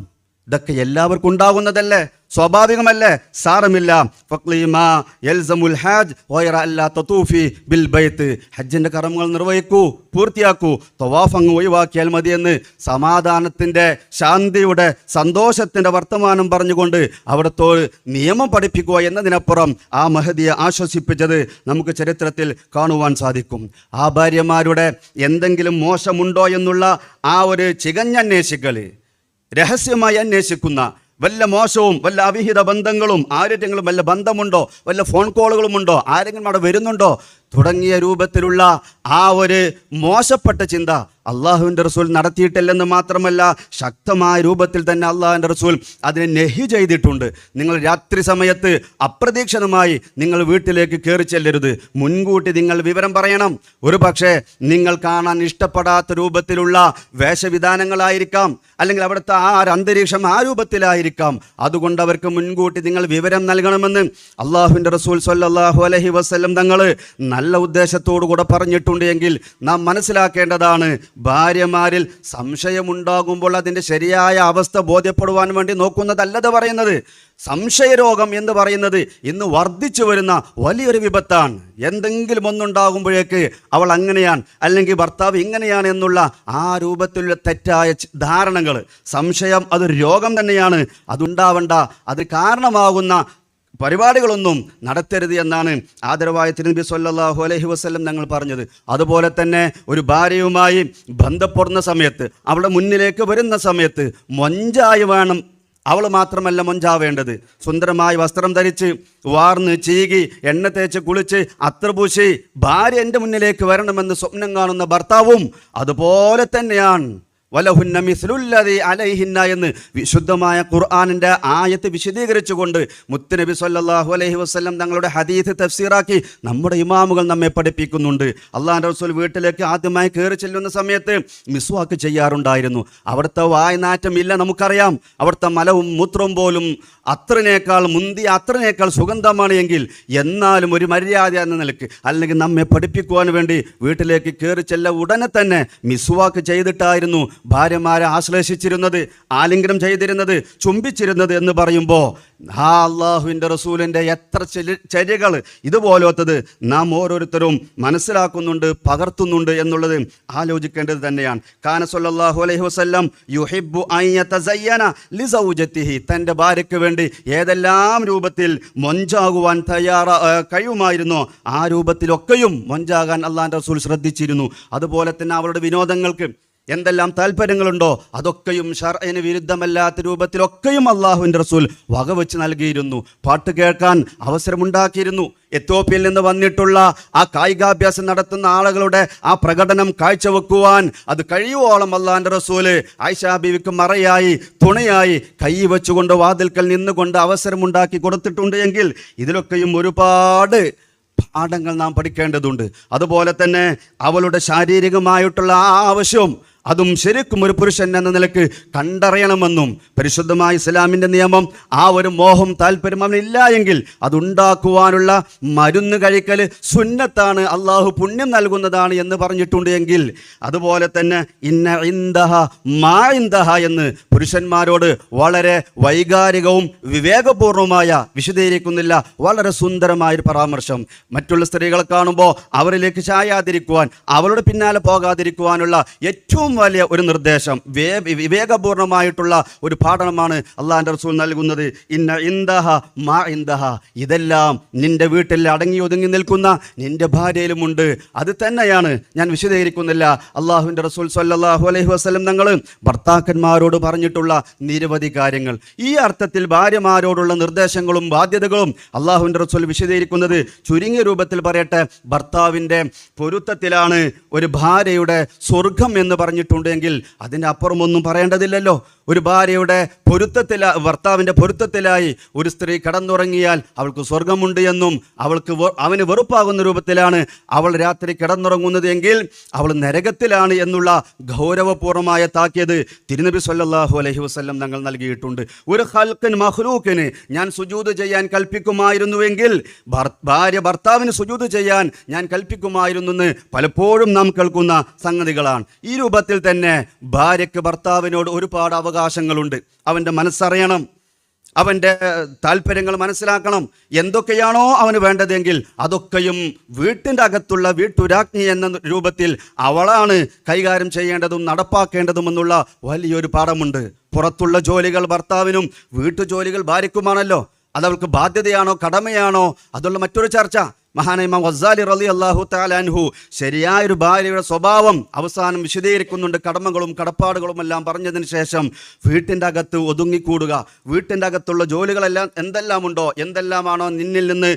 ഇതൊക്കെ എല്ലാവർക്കും ഉണ്ടാകുന്നതല്ലേ, സ്വാഭാവികമല്ലേ, സാരമില്ല. ഫഖ്ലിമാ യൽസമുൽ ഹജ്ജ് വൈറ അല്ലാ തതൂഫി ബിൽ ബൈത്ത്, ഹജ്ജിൻ്റെ കർമ്മങ്ങൾ നിർവഹിക്കൂ, പൂർത്തിയാക്കൂ, തവാഫ് അങ്ങ് ഒഴിവാക്കിയാൽ മതിയെന്ന് സമാധാനത്തിൻ്റെ, ശാന്തിയുടെ, സന്തോഷത്തിൻ്റെ വർത്തമാനം പറഞ്ഞുകൊണ്ട് അവിടത്തോട് നിയമം പഠിപ്പിക്കുക എന്നതിനപ്പുറം ആ മഹദിയെ ആശ്വസിപ്പിച്ചത് നമുക്ക് ചരിത്രത്തിൽ കാണുവാൻ സാധിക്കും. ആ ഭാര്യമാരുടെ എന്തെങ്കിലും മോശമുണ്ടോ എന്നുള്ള ആ ഒരു ചികഞ്ഞന്വേഷിക്കൽ, രഹസ്യമായി അന്വേഷിക്കുന്ന, വല്ല മോശവും വല്ല അവിഹിത ബന്ധങ്ങളും ആരെങ്കിലും വല്ല ബന്ധമുണ്ടോ, വല്ല ഫോൺ കോളുകളുമുണ്ടോ, ആരെങ്കിലും അവിടെ വരുന്നുണ്ടോ തുടങ്ങിയ രൂപത്തിലുള്ള ആ ഒരു മോശപ്പെട്ട ചിന്ത അള്ളാഹുവിൻ്റെ റസൂൽ നടത്തിയിട്ടില്ലെന്ന് മാത്രമല്ല, ശക്തമായ രൂപത്തിൽ തന്നെ അള്ളാഹുവിൻ്റെ റസൂൽ അതിനെ നെഹി ചെയ്തിട്ടുണ്ട്. നിങ്ങൾ രാത്രി സമയത്ത് അപ്രതീക്ഷിതമായി നിങ്ങൾ വീട്ടിലേക്ക് കയറി ചെല്ലരുത്, മുൻകൂട്ടി നിങ്ങൾ വിവരം പറയണം. ഒരു പക്ഷേ നിങ്ങൾ കാണാൻ ഇഷ്ടപ്പെടാത്ത രൂപത്തിലുള്ള വേഷവിധാനങ്ങളായിരിക്കാം, അല്ലെങ്കിൽ അവിടുത്തെ ആ അന്തരീക്ഷം ആ രൂപത്തിലായിരിക്കാം. അതുകൊണ്ട് അവർക്ക് മുൻകൂട്ടി നിങ്ങൾ വിവരം നൽകണമെന്ന് അള്ളാഹുവിൻ്റെ റസൂൽ സ്വല്ലല്ലാഹു അലൈഹി വസല്ലം തങ്ങൾ നല്ല ഉദ്ദേശത്തോടു കൂടെ പറഞ്ഞിട്ടുണ്ട്. എങ്കിൽ നാം മനസ്സിലാക്കേണ്ടതാണ്, ഭാര്യമാരിൽ സംശയമുണ്ടാകുമ്പോൾ അതിൻ്റെ ശരിയായ അവസ്ഥ ബോധ്യപ്പെടുവാൻ വേണ്ടി നോക്കുന്നതല്ലത് പറയുന്നത്. സംശയരോഗം എന്ന് പറയുന്നത് ഇന്ന് വർദ്ധിച്ചു വരുന്ന വലിയൊരു വിപത്താണ്. എന്തെങ്കിലും ഒന്നുണ്ടാകുമ്പോഴേക്ക് അവൾ അങ്ങനെയാണ്, അല്ലെങ്കിൽ ഭർത്താവ് ഇങ്ങനെയാണ് എന്നുള്ള ആ രൂപത്തിലുള്ള തെറ്റായ ധാരണകൾ, സംശയം അതൊരു രോഗം തന്നെയാണ്. അതുണ്ടാവേണ്ട, അത് കാരണമാകുന്ന പരിപാടികളൊന്നും നടത്തരുത് എന്നാണ് ആദരവായ തിരുനബി സ്വല്ലല്ലാഹു അലൈഹി വസല്ലം ഞങ്ങൾ പറഞ്ഞത്. അതുപോലെ തന്നെ ഒരു ഭാര്യയുമായി ബന്ധപ്പെടുന്ന സമയത്ത്, അവളുടെ മുന്നിലേക്ക് വരുന്ന സമയത്ത് മൊഞ്ചായി വേണം. അവൾ മാത്രമല്ല മൊഞ്ചാവേണ്ടത്, സുന്ദരമായി വസ്ത്രം ധരിച്ച് വാർന്ന് ചീകി എണ്ണ തേച്ച് കുളിച്ച് അത്ര പൂശി ഭാര്യ എൻ്റെ മുന്നിലേക്ക് വരണമെന്ന് സ്വപ്നം കാണുന്ന ഭർത്താവും അതുപോലെ തന്നെയാണ്. വലഹുന്ന മിസ്ലുല്ലദി അലൈഹിന്ന എന്ന് വിശുദ്ധമായ ഖുർആനിൻ്റെ ആയത്ത് വിശദീകരിച്ചുകൊണ്ട് മുത്തുനബി സ്വല്ലല്ലാഹു അലൈഹി വസല്ലം തങ്ങളുടെ ഹദീസ് തഫ്സീറാക്കി നമ്മുടെ ഇമാമുകൾ നമ്മെ പഠിപ്പിക്കുന്നുണ്ട്. അള്ളാഹുവിൻ്റെ റസൂൽ വീട്ടിലേക്ക് ആദ്യമായി കയറി ചെല്ലുന്ന സമയത്ത് മിസ്വാക്ക് ചെയ്യാറുണ്ടായിരുന്നു. അവിടുത്തെ വായ്നാറ്റം ഇല്ല നമുക്കറിയാം, അവിടുത്തെ മലവും മൂത്രവും പോലും അത്രനേക്കാൾ അത്രനേക്കാൾ സുഗന്ധമാണ്. എങ്കിൽ എന്നാലും ഒരു മര്യാദ എന്ന നിലക്ക്, അല്ലെങ്കിൽ നമ്മെ പഠിപ്പിക്കുവാൻ വേണ്ടി വീട്ടിലേക്ക് കയറി ചെല്ല ഉടനെ തന്നെ മിസ്വാക്ക് ചെയ്തിട്ടായിരുന്നു ഭാര്യമാരെ ആശ്ലേഷിച്ചിരുന്നത്, ആലിംഗനം ചെയ്തിരുന്നത്, ചുംബിച്ചിരുന്നത് എന്ന് പറയുമ്പോൾ അള്ളാഹുവിൻ്റെ റസൂലിൻ്റെ എത്ര ചര്യകൾ ഇതുപോലത്തത് നാം ഓരോരുത്തരും മനസ്സിലാക്കുന്നുണ്ട്, പകർത്തുന്നുണ്ട് എന്നുള്ളത് ആലോചിക്കേണ്ടത് തന്നെയാണ്. കാന സല്ലല്ലാഹു അലൈഹി വസല്ലം യുഹിബ്ബു അൻ യതസയ്യന ലിസൗജതിഹി, തൻ്റെ ഭാര്യയ്ക്ക് വേണ്ടി ഏതെല്ലാം രൂപത്തിൽ മൊഞ്ചാകുവാൻ കഴിയുമായിരുന്നോ ആ രൂപത്തിലൊക്കെയും മൊഞ്ചാകാൻ അള്ളാഹുവിൻ്റെ റസൂൽ ശ്രദ്ധിച്ചിരുന്നു. അതുപോലെ തന്നെ അവളുടെ വിനോദങ്ങൾക്ക് എന്തെല്ലാം താല്പര്യങ്ങളുണ്ടോ അതൊക്കെയും ശർഅന് വിരുദ്ധമല്ലാത്ത രൂപത്തിലൊക്കെയും അള്ളാഹുവിൻ്റെ റസൂൽ വകവെച്ച് നൽകിയിരുന്നു. പാട്ട് കേൾക്കാൻ അവസരമുണ്ടാക്കിയിരുന്നു. എത്യോപ്യയിൽ നിന്ന് വന്നിട്ടുള്ള ആ കായികാഭ്യാസം നടത്തുന്ന ആളുകളുടെ ആ പ്രകടനം കാഴ്ചവെക്കുവാൻ അത് കഴിയുവോളം അള്ളാഹിൻ്റെ റസൂല് ആയിഷാ ബീവിക്ക് മറയായി, തുണയായി, കൈ വെച്ചുകൊണ്ട് വാതിൽക്കൽ നിന്നുകൊണ്ട് അവസരമുണ്ടാക്കി കൊടുത്തിട്ടുണ്ട്. എങ്കിൽ ഇതിലൊക്കെയും ഒരുപാട് പാഠങ്ങൾ നാം പഠിക്കേണ്ടതുണ്ട്. അതുപോലെ തന്നെ അവളുടെ ശാരീരികമായിട്ടുള്ള ആ ആവശ്യവും അതും ശരിക്കും ഒരു പുരുഷൻ എന്ന നിലക്ക് കണ്ടറിയണമെന്നും പരിശുദ്ധമായ ഇസ്ലാമിൻ്റെ നിയമം ആ ഒരു മോഹം താല്പര്യം അവനില്ല എങ്കിൽ അതുണ്ടാക്കുവാനുള്ള മരുന്ന് കഴിക്കൽ സുന്നത്താണ്, അള്ളാഹു പുണ്യം നൽകുന്നതാണ് എന്ന് പറഞ്ഞിട്ടുണ്ട്. എങ്കിൽ അതുപോലെ തന്നെ ഇന്ന ഇൻദഹ മാ ഇൻദഹ എന്ന് പുരുഷന്മാരോട് വളരെ വൈകാരികവും വിവേകപൂർവമായ, വിശദീകരിക്കുന്നില്ല, വളരെ സുന്ദരമായൊരു പരാമർശം. മറ്റുള്ള സ്ത്രീകളെ കാണുമ്പോൾ അവരിലേക്ക് ചായാതിരിക്കുവാൻ, അവരുടെ പിന്നാലെ പോകാതിരിക്കുവാനുള്ള ഏറ്റവും വലിയ ഒരു നിർദ്ദേശം, വിവേകപൂർണമായിട്ടുള്ള ഒരു പാഠമാണ് അള്ളാഹിൻ്റെ റസൂൽ നൽകുന്നത്. ഇന്ന ഇൻദഹ മാ ഇൻദഹ, ഇതെല്ലാം നിന്റെ വീട്ടിൽ അടങ്ങി ഒതുങ്ങി നിൽക്കുന്ന നിന്റെ ഭാര്യയിലുമുണ്ട്. അത് തന്നെയാണ്, ഞാൻ വിശദീകരിക്കുന്നില്ല. അള്ളാഹുവിൻ്റെ റസൂൽ സ്വല്ലല്ലാഹു അലൈഹി വസല്ലം തങ്ങൾ ഭർത്താക്കന്മാരോട് പറഞ്ഞിട്ടുള്ള നിരവധി കാര്യങ്ങൾ, ഈ അർത്ഥത്തിൽ ഭാര്യമാരോടുള്ള നിർദ്ദേശങ്ങളും ബാധ്യതകളും അള്ളാഹുവിൻ്റെ റസൂൽ വിശദീകരിക്കുന്നത് ചുരുങ്ങിയ രൂപത്തിൽ പറയട്ടെ, ഭർത്താവിൻ്റെ പൊരുത്തത്തിലാണ് ഒരു ഭാര്യയുടെ സ്വർഗം എന്ന് പറഞ്ഞിട്ട് തുടങ്ങിയിട്ടുണ്ടെങ്കിൽ അതിൻ്റെ അപ്പുറമൊന്നും പറയേണ്ടതില്ലല്ലോ. ഒരു ഭാര്യയുടെ ഭർത്താവിൻ്റെ പൊരുത്തത്തിലായി ഒരു സ്ത്രീ കിടന്നുറങ്ങിയാൽ അവൾക്ക് സ്വർഗമുണ്ട് എന്നും അവന് വെറുപ്പാകുന്ന രൂപത്തിലാണ് അവൾ രാത്രി കിടന്നുറങ്ങുന്നത് എങ്കിൽ അവൾ നരകത്തിലാണ് എന്നുള്ള ഗൗരവപൂർവമായ താക്കീത് തിരുനബി സല്ലല്ലാഹു അലൈഹി വസല്ലം ഞങ്ങൾ നൽകിയിട്ടുണ്ട്. ഒരു ഖൽഖിൻ മഖ്ലൂഖിന് ഞാൻ സുജൂദ് ചെയ്യാൻ കൽപ്പിക്കുമായിരുന്നുവെങ്കിൽ ഭാര്യ ഭർത്താവിന് സുജൂദ് ചെയ്യാൻ ഞാൻ കൽപ്പിക്കുമായിരുന്നെന്ന് പലപ്പോഴും നാം കേൾക്കുന്ന സംഗതികളാണ്. ഈ രൂപത്തിൽ തന്നെ ഭാര്യയ്ക്ക് ഭർത്താവിനോട് ഒരുപാട് അവകാശങ്ങളുണ്ട്. അവൻ്റെ മനസ്സറിയണം, അവൻ്റെ താല്പര്യങ്ങൾ മനസ്സിലാക്കണം. എന്തൊക്കെയാണോ അവന് വേണ്ടതെങ്കിൽ അതൊക്കെയും വീട്ടിൻ്റെ അകത്തുള്ള വീട്ടുരാജ്ഞി എന്ന രൂപത്തിൽ അവളാണ് കൈകാര്യം ചെയ്യേണ്ടതും നടപ്പാക്കേണ്ടതും എന്നുള്ള വലിയൊരു പാഠമുണ്ട്. പുറത്തുള്ള ജോലികൾ ഭർത്താവിനും വീട്ടുജോലികൾ ഭാര്യയ്ക്കുമാണല്ലോ. അതവൾക്ക് ബാധ്യതയാണോ കടമയാണോ അതുള്ള മറ്റൊരു ചർച്ച. മഹാനായ ഇമാം ഗസ്സാലി റളിയല്ലാഹു തആല അൻഹു ശരിയായൊരു ഭാര്യയുടെ സ്വഭാവം അവസാനം വിശദീകരിക്കുന്നുണ്ട്. കടമകളും കടപ്പാടുകളും എല്ലാം പറഞ്ഞതിന് ശേഷം വീട്ടിൻ്റെ അകത്ത് ഒതുങ്ങിക്കൂടുക, വീട്ടിൻ്റെ അകത്തുള്ള ജോലികളെല്ലാം എന്തെല്ലാമാണോ നിന്നിൽ നിന്ന്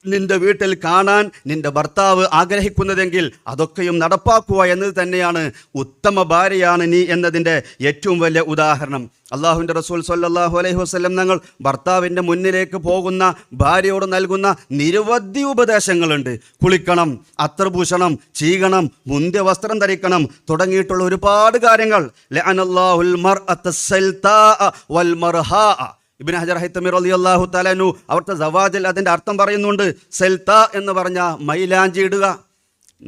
നിന്റെ വീട്ടിൽ കാണാൻ നിന്റെ ഭർത്താവ് ആഗ്രഹിക്കുന്നതെങ്കിൽ അതൊക്കെയും നടപ്പാക്കുക എന്നത് തന്നെയാണ് ഉത്തമ ഭാര്യയാണ് നീ എന്നതിൻ്റെ ഏറ്റവും വലിയ ഉദാഹരണം. അള്ളാഹുവിൻ്റെ റസൂൽ സ്വല്ലല്ലാഹു അലൈഹി വസല്ലം ഞങ്ങൾ ഭർത്താവിൻ്റെ മുന്നിലേക്ക് പോകുന്ന ഭാര്യയോട് നൽകുന്ന നിരവധി ഉപദേശങ്ങളുണ്ട്. കുളിക്കണം, അത്തർ പൂശണം, ചീകണം, മുന്തിയ വസ്ത്രം ധരിക്കണം തുടങ്ങിയിട്ടുള്ള ഒരുപാട് കാര്യങ്ങൾ. ലഅനല്ലാഹുൽ മർഅത സൽതാഅ വൽ മർഹാഅ. ഇബ്നു ഹജർ ഹൈതമി റളിയല്ലാഹു തആല അൻഹു അവിടുത്തെ സവാജിൽ അതിൻ്റെ അർത്ഥം പറയുന്നുണ്ട്. സെൽത്ത എന്ന് പറഞ്ഞ മൈലാഞ്ചി ഇടുക,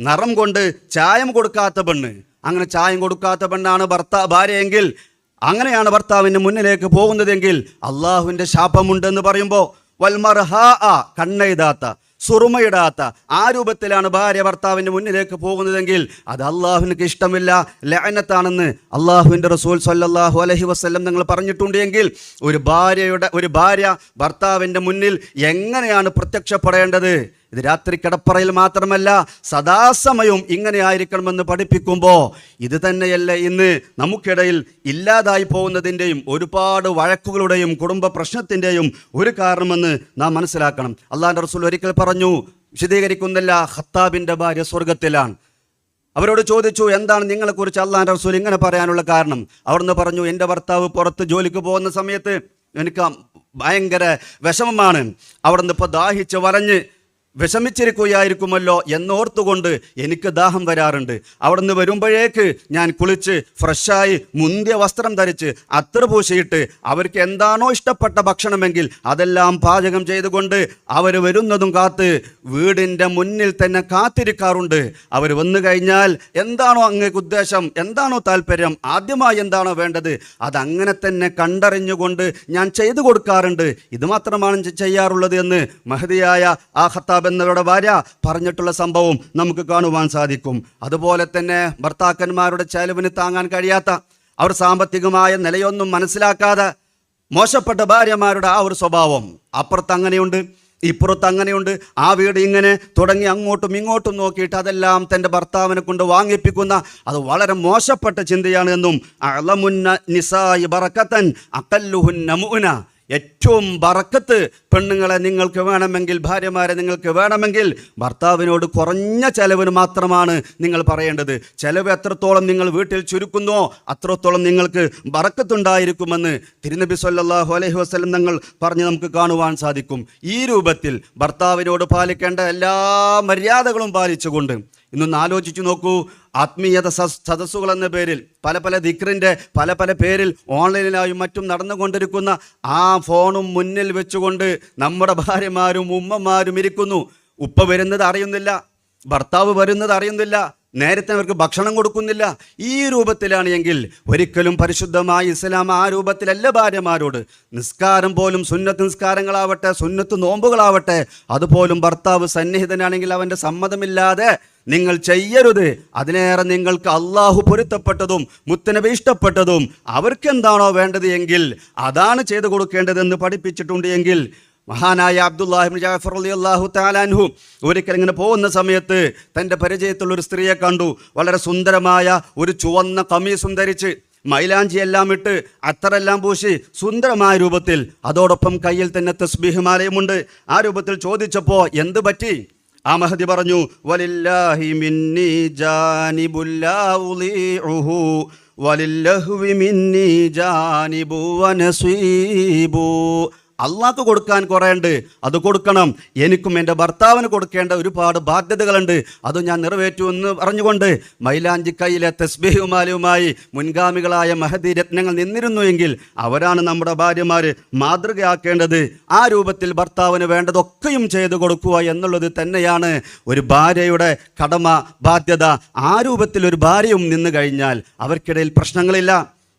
നിറം കൊണ്ട് ചായം കൊടുക്കാത്ത പെണ്ണ്. അങ്ങനെ ചായം കൊടുക്കാത്ത പെണ്ണാണ് ഭാര്യയെങ്കിൽ, അങ്ങനെയാണ് ഭർത്താവിൻ്റെ മുന്നിലേക്ക് പോകുന്നതെങ്കിൽ അള്ളാഹുവിൻ്റെ ശാപമുണ്ടെന്ന് പറയുമ്പോൾ വൽമർഹാഅ കണ്ണെഴുതാത്ത സുറുമയിടാത്ത ആ രൂപത്തിലാണ് ഭാര്യ ഭർത്താവിൻ്റെ മുന്നിലേക്ക് പോകുന്നതെങ്കിൽ അത് അള്ളാഹുവിനക്ക് ഇഷ്ടമില്ല, ലഅനത്താണെന്ന് അള്ളാഹുവിൻ്റെ റസൂൽ സ്വല്ലല്ലാഹു അലൈഹി വസല്ലം നിങ്ങൾ പറഞ്ഞിട്ടുണ്ട്. എങ്കിൽ ഒരു ഭാര്യ ഭർത്താവിൻ്റെ മുന്നിൽ എങ്ങനെയാണ് പ്രത്യക്ഷപ്പെടേണ്ടത്? ഇത് രാത്രി കിടപ്പറയിൽ മാത്രമല്ല സദാസമയവും ഇങ്ങനെ ആയിരിക്കണമെന്ന് പഠിപ്പിക്കുമ്പോൾ ഇത് തന്നെയല്ല ഇന്ന് നമുക്കിടയിൽ ഇല്ലാതായി പോകുന്നതിൻ്റെയും ഒരുപാട് വഴക്കുകളുടെയും കുടുംബ പ്രശ്നത്തിൻ്റെയും ഒരു കാരണമെന്ന് നാം മനസ്സിലാക്കണം. അള്ളാഹുവിൻ്റെ റസൂൽ ഒരിക്കൽ പറഞ്ഞു, വിശദീകരിക്കുന്നില്ല, ഖത്താബിൻ്റെ ഭാര്യ സ്വർഗത്തിലാണ്. അവരോട് ചോദിച്ചു, എന്താണ് നിങ്ങളെക്കുറിച്ച് അള്ളാഹുവിൻ്റെ റസൂൽ ഇങ്ങനെ പറയാനുള്ള കാരണം? അവിടുന്ന് പറഞ്ഞു, എൻ്റെ ഭർത്താവ് പുറത്ത് ജോലിക്ക് പോകുന്ന സമയത്ത് എനിക്ക് ഭയങ്കര വിഷമമാണ്. അവിടുന്ന് ഇപ്പോൾ ദാഹിച്ച് വരഞ്ഞ് വിഷമിച്ചിരിക്കുകയായിരിക്കുമല്ലോ എന്നോർത്തുകൊണ്ട് എനിക്ക് ദാഹം വരാറുണ്ട്. അവിടെ നിന്ന് വരുമ്പോഴേക്ക് ഞാൻ കുളിച്ച് ഫ്രഷായി മുന്തിയ വസ്ത്രം ധരിച്ച് അത്തർ പൂശിയിട്ട് അവർക്ക് എന്താണോ ഇഷ്ടപ്പെട്ട ഭക്ഷണമെങ്കിൽ അതെല്ലാം പാചകം ചെയ്തുകൊണ്ട് അവർ വരുന്നതും കാത്ത് വീടിൻ്റെ മുന്നിൽ തന്നെ കാത്തിരിക്കാറുണ്ട്. അവർ വന്നു കഴിഞ്ഞാൽ എന്താണോ അങ്ങേക്ക് ഉദ്ദേശം, എന്താണോ താല്പര്യം, ആദ്യമായി എന്താണോ വേണ്ടത് അതങ്ങനെ തന്നെ കണ്ടറിഞ്ഞുകൊണ്ട് ഞാൻ ചെയ്തു കൊടുക്കാറുണ്ട്. ഇത് മാത്രമാണ് ചെയ്യാറുള്ളത് എന്ന് മഹദിയായ ആ ഖത്താബ് എന്നവരുടെ ഭാര്യ പറഞ്ഞിട്ടുള്ള സംഭവം നമുക്ക് കാണുവാൻ സാധിക്കും. അതുപോലെ തന്നെ ഭർത്താക്കന്മാരുടെ ചെലവിന് താങ്ങാൻ കഴിയാത്ത, അവർ സാമ്പത്തികമായ നിലയൊന്നും മനസ്സിലാക്കാതെ മോശപ്പെട്ട ഭാര്യമാരുടെ ആ ഒരു സ്വഭാവം, അപ്പുറത്ത് അങ്ങനെയുണ്ട് ഇപ്പുറത്ത് അങ്ങനെയുണ്ട്, ആ വീട് ഇങ്ങനെ തുടങ്ങി അങ്ങോട്ടും ഇങ്ങോട്ടും നോക്കിയിട്ട് അതെല്ലാം തൻ്റെ ഭർത്താവിനെ കൊണ്ട് വാങ്ങിപ്പിക്കുന്ന അത് വളരെ മോശപ്പെട്ട ചിന്തയാണ് എന്നും അഅ്ലമുന്ന നിസാഇ ബറകതൻ അഖല്ലുഹുന്ന മുഅ്ന, ഏറ്റവും ബറക്കത്ത് പെണ്ണുങ്ങളെ നിങ്ങൾക്ക് വേണമെങ്കിൽ, ഭാര്യമാരെ നിങ്ങൾക്ക് വേണമെങ്കിൽ ഭർത്താവിനോട് കുറഞ്ഞ ചെലവിന് മാത്രമാണ് നിങ്ങൾ പറയേണ്ടത്. ചെലവ് എത്രത്തോളം നിങ്ങൾ വീട്ടിൽ ചുരുക്കുന്നോ അത്രത്തോളം നിങ്ങൾക്ക് ബറക്കത്തുണ്ടായിരിക്കുമെന്ന് തിരുനബി സല്ലല്ലാഹു അലൈഹി വസല്ലം തങ്ങൾ പറഞ്ഞ് നമുക്ക് കാണുവാൻ സാധിക്കും. ഈ രൂപത്തിൽ ഭർത്താവിനോട് പാലിക്കേണ്ട എല്ലാ മര്യാദകളും പാലിച്ചുകൊണ്ട് ഇന്നൊന്ന് ആലോചിച്ചു നോക്കൂ. ആത്മീയത സദസ്സുകൾ എന്ന പേരിൽ പല ദിക്റിൻ്റെ പല പേരിൽ ഓൺലൈനിലായും മറ്റും നടന്നുകൊണ്ടിരിക്കുന്ന ആ ഫോണും മുന്നിൽ വെച്ചുകൊണ്ട് നമ്മുടെ ഭാര്യമാരും ഉമ്മമാരും ഇരിക്കുന്നു. ഉപ്പ വരുന്നത് അറിയുന്നില്ല, ഭർത്താവ് വരുന്നത് അറിയുന്നില്ല, നേരത്തെ അവർക്ക് ഭക്ഷണം കൊടുക്കുന്നില്ല. ഈ രൂപത്തിലാണ് എങ്കിൽ ഒരിക്കലും പരിശുദ്ധമായ ഇസ്ലാം ആ രൂപത്തിലല്ല ഭാര്യമാരോട്. നിസ്കാരം പോലും സുന്നത്ത് നിസ്കാരങ്ങളാവട്ടെ, സുന്നത്ത് നോമ്പുകളാവട്ടെ, അതുപോലും ഭർത്താവ് സന്നിഹിതനാണെങ്കിൽ അവൻ്റെ സമ്മതമില്ലാതെ നിങ്ങൾ ചെയ്യരുത്. അതിനേറെ നിങ്ങൾക്ക് അള്ളാഹു പൊരുത്തപ്പെട്ടതും മുത്തനബി ഇഷ്ടപ്പെട്ടതും അവർക്കെന്താണോ വേണ്ടത് എങ്കിൽ അതാണ് ചെയ്തു കൊടുക്കേണ്ടതെന്ന് പഠിപ്പിച്ചിട്ടുണ്ട്. എങ്കിൽ മഹാനായ അബ്ദുല്ലാഹി ഇബ്നു ജഅഫർ റളിയല്ലാഹു തആല അൻഹു ഒരിക്കൽ ഇങ്ങനെ പോകുന്ന സമയത്ത് തൻ്റെ പരിചയത്തുള്ള ഒരു സ്ത്രീയെ കണ്ടു. വളരെ സുന്ദരമായ ഒരു ചുവന്ന കമീസും ധരിച്ച് മൈലാഞ്ചി എല്ലാം ഇട്ട് അത്തറെല്ലാം പൂശി സുന്ദരമായ രൂപത്തിൽ, അതോടൊപ്പം കയ്യിൽ തന്നെ തസ്ബീഹ് മാലയുമുണ്ട്. ആ രൂപത്തിൽ ചോദിച്ചപ്പോൾ എന്ത് പറ്റി? ആ മഹദി പറഞ്ഞു, വലില്ലാഹി മിന്നി ജാനിബുല്ലാ ഉളീഉഹു വലില്ലഹ്വി മിന്നി ജാനിബു വനസീബു. അള്ളാഹ്ക്ക് കൊടുക്കാൻ കുറേ ഉണ്ട്, അത് കൊടുക്കണം. എനിക്കും എൻ്റെ ഭർത്താവിന് കൊടുക്കേണ്ട ഒരുപാട് ബാധ്യതകളുണ്ട്, അത് ഞാൻ നിറവേറ്റു എന്ന് പറഞ്ഞുകൊണ്ട് മൈലാഞ്ചി കൈയിലെ തസ്ബീഹുമാലുമായി മുൻഗാമികളായ മഹദി രത്നങ്ങൾ നിന്നിരുന്നു എങ്കിൽ അവരാണ് നമ്മുടെ ഭാര്യമാർ മാതൃകയാക്കേണ്ടത്. ആ രൂപത്തിൽ ഭർത്താവിന് വേണ്ടതൊക്കെയും ചെയ്തു കൊടുക്കുക എന്നുള്ളത് തന്നെയാണ് ഒരു ഭാര്യയുടെ കടമ, ബാധ്യത. ആ രൂപത്തിൽ ഒരു ഭാര്യയും നിന്ന് കഴിഞ്ഞാൽ അവർക്കിടയിൽ പ്രശ്നങ്ങളില്ല,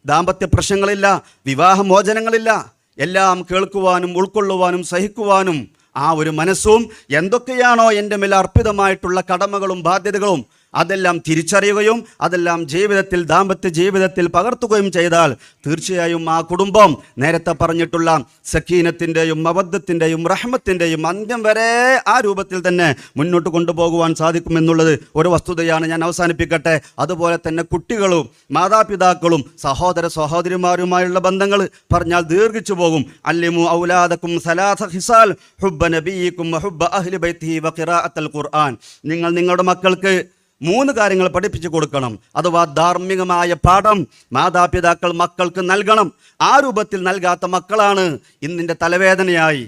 ദാമ്പത്യ പ്രശ്നങ്ങളില്ല, വിവാഹമോചനങ്ങളില്ല. എല്ലാം കേൾക്കുവാനും ഉൾക്കൊള്ളുവാനും സഹിക്കുവാനും ആ ഒരു മനസ്സും എന്തൊക്കെയാണോ എൻ്റെ മേൽ അർപ്പിതമായിട്ടുള്ള കടമകളും ബാധ്യതകളും അതെല്ലാം തിരിച്ചറിയുകയും അതെല്ലാം ജീവിതത്തിൽ, ദാമ്പത്യ ജീവിതത്തിൽ പകർത്തുകയും ചെയ്താൽ തീർച്ചയായും ആ കുടുംബം നേരത്തെ പറഞ്ഞിട്ടുള്ള സക്കീനത്തിൻ്റെയും മവദ്ദത്തിൻ്റെയും റഹ്മത്തിൻ്റെയും അന്ത്യം വരെ ആ രൂപത്തിൽ തന്നെ മുന്നോട്ട് കൊണ്ടുപോകുവാൻ സാധിക്കുമെന്നുള്ളത് ഒരു വസ്തുതയാണ്. ഞാൻ അവസാനിപ്പിക്കട്ടെ. അതുപോലെ തന്നെ കുട്ടികളും മാതാപിതാക്കളും സഹോദര സഹോദരിമാരുമായുള്ള ബന്ധങ്ങൾ പറഞ്ഞാൽ ദീർഘിച്ചു പോകും. അല്ലിമു ഔലാദക്കും സലാസ ഹിസാൽ ഹുബ്ബ നബിയിക്കും ഹുബ്ബ അഹ്ലി ബൈത്തിഹി വ ഖിറാഅത്തുൽ ഖുർആൻ. നിങ്ങൾ നിങ്ങളുടെ മക്കൾക്ക് 3 കാര്യങ്ങൾ പഠിപ്പിച്ചു കൊടുക്കണം. അഥവാ ധാർമ്മികമായ പാഠം മാതാപിതാക്കൾ മക്കൾക്ക് നൽകണം. ആ രൂപത്തിൽ നൽകാത്ത മക്കളാണ് ഇന്നിൻ്റെ തലവേദനയായി